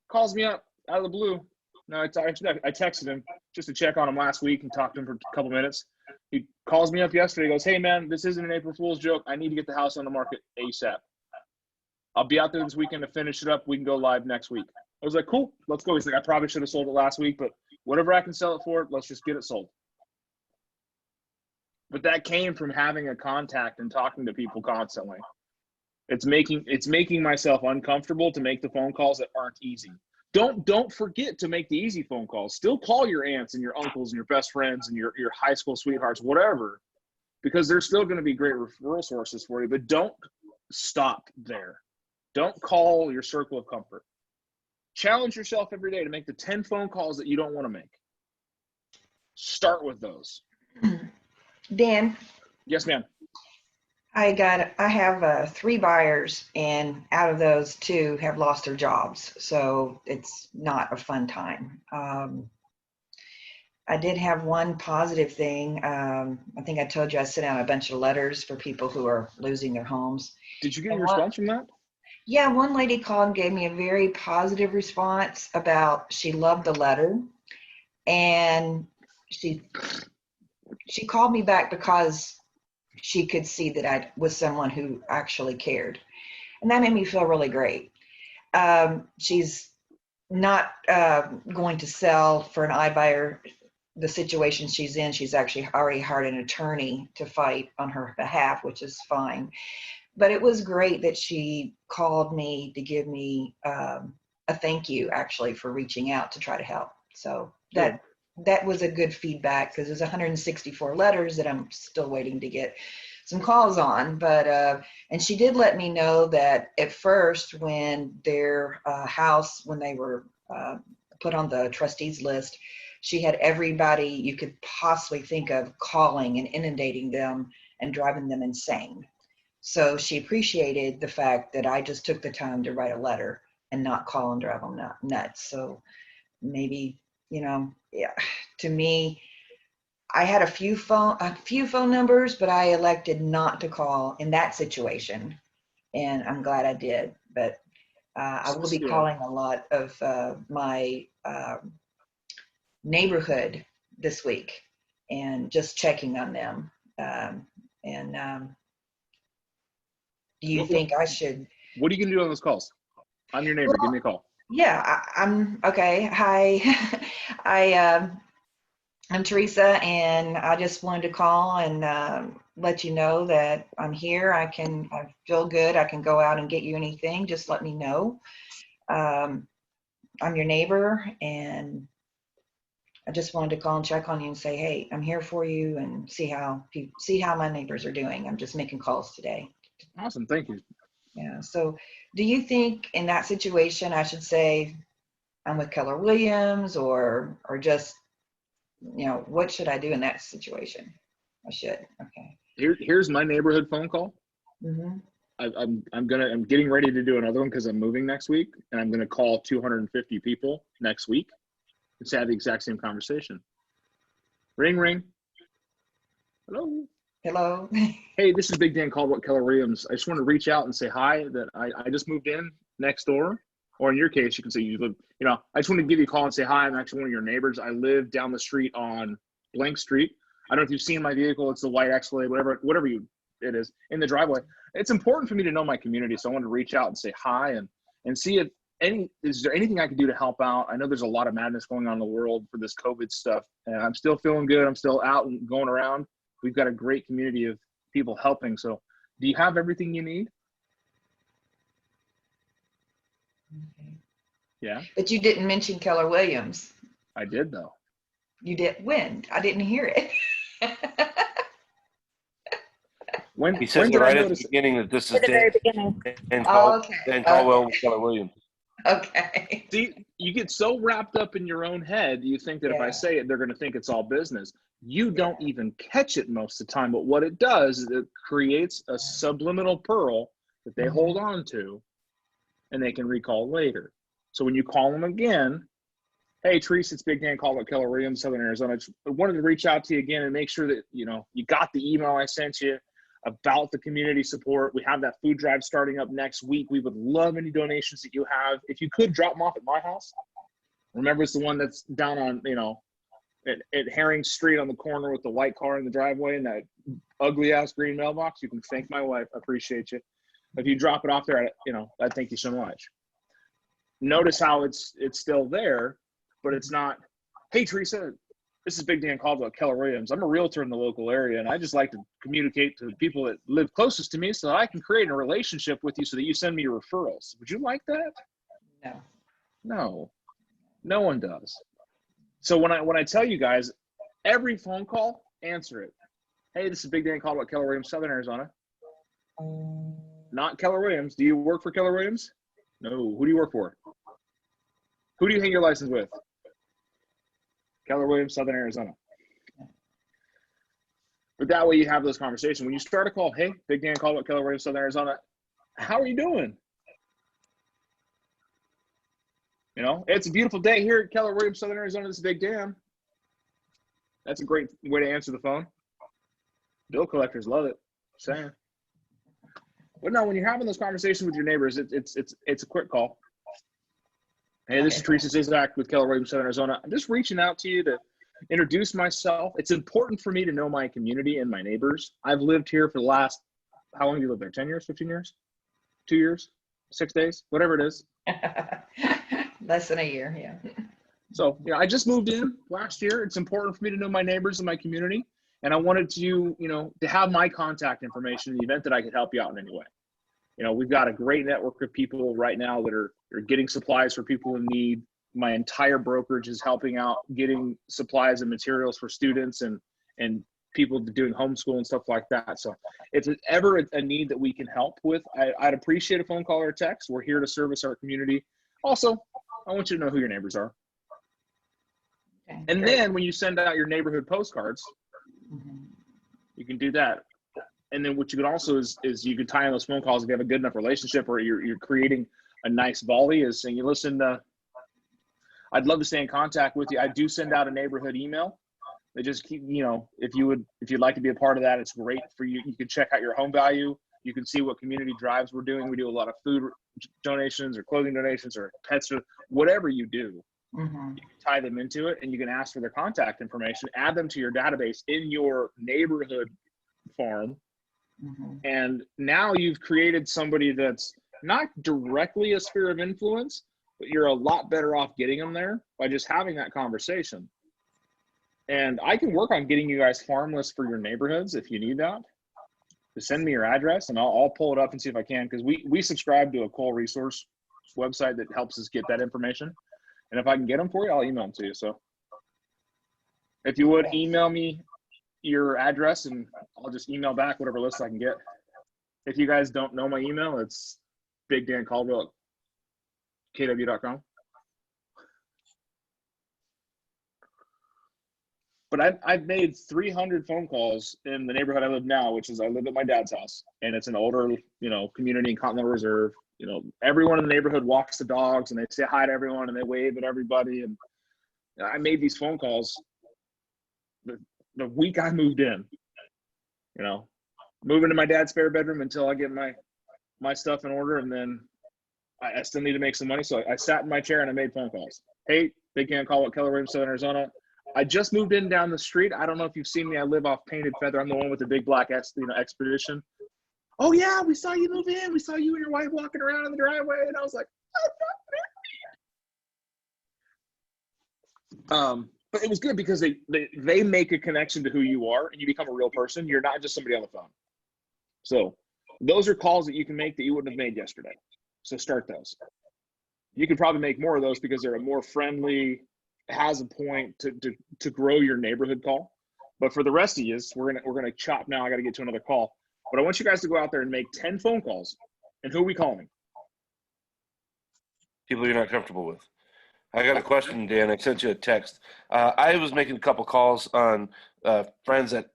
Calls me up out of the blue. No, I texted him just to check on him last week and talked to him for a couple minutes. He calls me up yesterday. He goes, hey, man, this isn't an April Fool's joke. I need to get the house on the market ASAP. I'll be out there this weekend to finish it up. We can go live next week. I was like, cool, let's go. He's like, I probably should have sold it last week, but whatever I can sell it for, let's just get it sold. But that came from having a contact and talking to people constantly. It's making myself uncomfortable to make the phone calls that aren't easy. Don't forget to make the easy phone calls. Still call your aunts and your uncles and your best friends and your high school sweethearts, whatever, because they're still going to be great referral sources for you. But don't stop there. Don't call your circle of comfort. Challenge yourself every day to make the 10 phone calls that you don't want to make. start with those. Dan, Yes, ma'am. I have 3 buyers, and out of those 2 have lost their jobs. So it's not a fun time. I did have one positive thing. I think I told you I sent out a bunch of letters for people who are losing their homes. Did you get a response from that? Yeah, one lady called and gave me a very positive response about she loved the letter, and she called me back because she could see that I was someone who actually cared, and that made me feel really great. She's not going to sell for an iBuyer. The situation she's in, she's actually already hired an attorney to fight on her behalf, which is fine. But it was great that she called me to give me a thank you, actually, for reaching out to try to help. So that was a good feedback, because there's 164 letters that I'm still waiting to get some calls on. But and she did let me know that at first, when their house, when they were put on the trustees list, she had everybody you could possibly think of calling and inundating them and driving them insane. So she appreciated the fact that I just took the time to write a letter and not call and drive them nuts. So maybe, yeah, to me, I had a few phone numbers, but I elected not to call in that situation, and I'm glad I did. But I will be calling a lot of my neighborhood this week and just checking on them. Do you think I should? What are you going to do on those calls? I'm your neighbor. Give me a call. Yeah, I'm okay. Hi, I'm Teresa, and I just wanted to call and let you know that I'm here. I feel good. I can go out and get you anything. Just let me know. I'm your neighbor, and I just wanted to call and check on you and say, hey, I'm here for you, and see how my neighbors are doing. I'm just making calls today. Awesome. Thank you. Yeah. So do you think in that situation I should say I'm with Keller Williams, or just, what should I do in that situation? I should. Okay. Here's my neighborhood phone call. Mm-hmm. I'm getting ready to do another one because I'm moving next week, and I'm going to call 250 people next week to have the exact same conversation. Ring, ring. Hello. Hello. Hey, this is Big Dan Caldwell, Keller Williams. I just want to reach out and say hi, that I just moved in next door. Or in your case, you can say you live, I just want to give you a call and say, hi, I'm actually one of your neighbors. I live down the street on blank street. I don't know if you've seen my vehicle. It's the white Escalade, whatever it is, in the driveway. It's important for me to know my community. So I want to reach out and say hi and see if is there anything I can do to help out? I know there's a lot of madness going on in the world for this COVID stuff, and I'm still feeling good. I'm still out and going around. We've got a great community of people helping. So do you have everything you need? Okay. Yeah. But you didn't mention Keller Williams. I did, though. You did when? I didn't hear it. He says right at the beginning that this is Dan Caldwell with Keller Williams. Okay. See, you get so wrapped up in your own head, you think that if I say it, they're going to think it's all business. You don't even catch it most of the time, but what it does is it creates a subliminal pearl that they hold on to, and they can recall later. So when you call them again, hey, Teresa, it's Big Dan Caldwell, Keller Williams, Southern Arizona. I just wanted to reach out to you again and make sure that, you got the email I sent you about the community support. We have that food drive starting up next week. We would love any donations that you have. If you could drop them off at my house. Remember, it's the one that's down on, at Herring Street on the corner with the white car in the driveway and that ugly ass green mailbox. You can thank my wife. I appreciate you. If you drop it off there, I thank you so much. Notice how it's still there, but it's not, hey, Teresa, this is Big Dan Caldwell, Keller Williams. I'm a realtor in the local area, and I just like to communicate to the people that live closest to me so that I can create a relationship with you so that you send me your referrals. Would you like that? No, no one does. So when I tell you guys, every phone call, answer it. Hey, this is Big Dan Caldwell, Keller Williams, Southern Arizona. Not Keller Williams. Do you work for Keller Williams? No. Who do you work for? Who do you hang your license with? Keller Williams, Southern Arizona. But that way you have those conversations. When you start a call, hey, Big Dan Caldwell, Keller Williams, Southern Arizona, how are you doing? You know, it's a beautiful day here at Keller Williams, Southern Arizona. This is Big Dan. That's a great way to answer the phone. Bill collectors love it. Saying. But no, when you're having those conversations with your neighbors, it's a quick call. Hey, this is Teresa Zizak with Keller Williams, Southern Arizona. I'm just reaching out to you to introduce myself. It's important for me to know my community and my neighbors. I've lived here for the last, how long have you lived there? 10 years, 15 years, 2 years, 6 days, whatever it is. Less than a year, yeah. So, yeah, I just moved in last year. It's important for me to know my neighbors and my community. And I wanted to, you know, to have my contact information in the event that I could help you out in any way. You know, we've got a great network of people right now that are getting supplies for people in need. My entire brokerage is helping out getting supplies and materials for students and people doing homeschool and stuff like that. So if it's ever a need that we can help with, I'd appreciate a phone call or a text. We're here to service our community. Also, I want you to know who your neighbors are. Okay, and great. then when you send out your neighborhood postcards, you can do that. And then what you can also is you can tie in those phone calls if you have a good enough relationship, or you're creating a nice volley, is saying, you listen, I'd love to stay in contact with you. I do send out a neighborhood email. They just keep, you know, if you'd like to be a part of that, it's great for you. You can check out your home value. You can see what community drives we're doing. We do a lot of food donations or clothing donations or pets, or whatever you do. You can tie them into it, and you can ask for their contact information, add them to your database in your neighborhood farm. And now you've created somebody that's not directly a sphere of influence, but you're a lot better off getting them there by just having that conversation. And I can work on getting you guys farm lists for your neighborhoods if you need that. Just send me your address and I'll pull it up and see if I can, because we subscribe to a Cole resource website that helps us get that information. And if I can get them for you, I'll email them to you. So if you would email me your address and I'll just email back whatever list I can get. If you guys don't know my email, it's bigdancaldwell@kw.com. But I've made 300 phone calls in the neighborhood I live now, which is I live at my dad's house, and it's an older, you know, community in Continental Reserve. You know, everyone in the neighborhood walks the dogs and they say hi to everyone and they wave at everybody. And I made these phone calls the week I moved in, you know, moving to my dad's spare bedroom until I get my stuff in order. And then I still need to make some money. So I sat in my chair and I made phone calls. Hey, Big Dan Caldwell, Keller Williams, Southern Arizona. I just moved in down the street. I don't know if you've seen me. I live off Painted Feather. I'm the one with the big black Expedition. Oh yeah, we saw you move in. We saw you and your wife walking around in the driveway. And I was like, but it was good because they make a connection to who you are and you become a real person. You're not just somebody on the phone. So those are calls that you can make that you wouldn't have made yesterday. So start those. You could probably make more of those because they're a more friendly, has a point to grow your neighborhood call. But for the rest of you, we're gonna chop now. I got to get to another call. But I want you guys to go out there and make 10 phone calls. And who are we calling? People you're not comfortable with. I got a question, Dan. I sent you a text. I was making a couple calls on friends that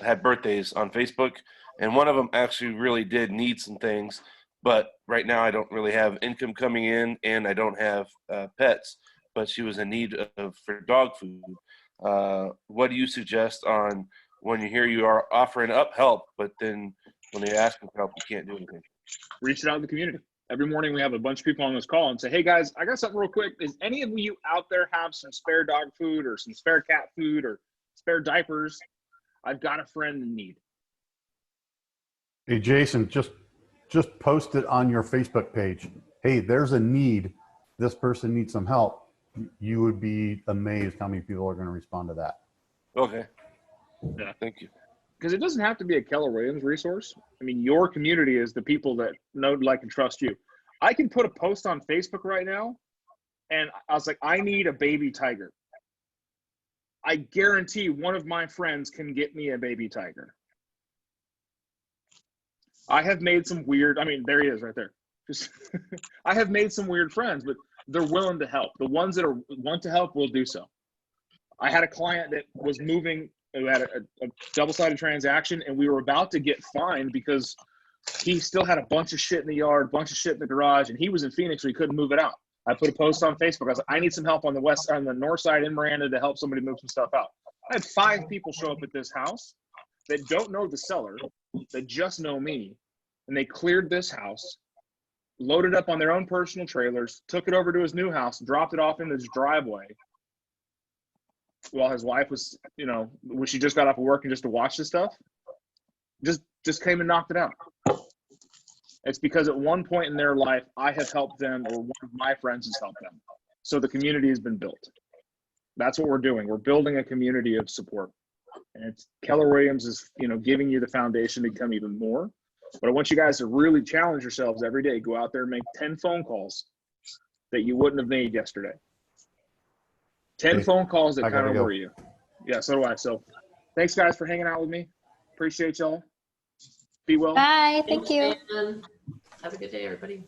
had birthdays on Facebook, and one of them actually really did need some things. But right now I don't really have income coming in, and I don't have pets. But she was in need for dog food. What do you suggest on when you hear you are offering up help, but then when they ask for help, you can't do anything? Reach it out in the community. Every morning we have a bunch of people on this call and say, hey guys, I got something real quick. Is any of you out there have some spare dog food or some spare cat food or spare diapers? I've got a friend in need. Hey, Jason, just post it on your Facebook page. Hey, there's a need. This person needs some help. You would be amazed how many people are going to respond to that. Okay. Yeah. Thank you. Because it doesn't have to be a Keller Williams resource. I mean, your community is the people that know, like, and trust you. I can put a post on Facebook right now, and I was like, I need a baby tiger. I guarantee one of my friends can get me a baby tiger. I have made some weird, I mean, there he is right there. Just I have made some weird friends, but they're willing to help. The ones that want to help will do so. I had a client that was moving who had a double-sided transaction, and we were about to get fined because he still had a bunch of shit in the yard, a bunch of shit in the garage, and he was in Phoenix, so he couldn't move it out. I put a post on Facebook. I was like, I need some help on the north side in Miranda to help somebody move some stuff out. I had 5 people show up at this house that don't know the seller, that just know me, and they cleared this house, loaded up on their own personal trailers, took it over to his new house, dropped it off in his driveway while his wife was, when she just got off of work and just to watch this stuff, just came and knocked it out. It's because at one point in their life, I have helped them, or one of my friends has helped them. So the community has been built. That's what we're doing. We're building a community of support. And it's Keller Williams is, giving you the foundation to become even more. But I want you guys to really challenge yourselves every day. Go out there and make 10 phone calls that you wouldn't have made yesterday. 10 phone calls that kind of worry you. Yeah, so do I. So thanks, guys, for hanging out with me. Appreciate y'all. Be well. Bye. Thank you. Have a good day, everybody.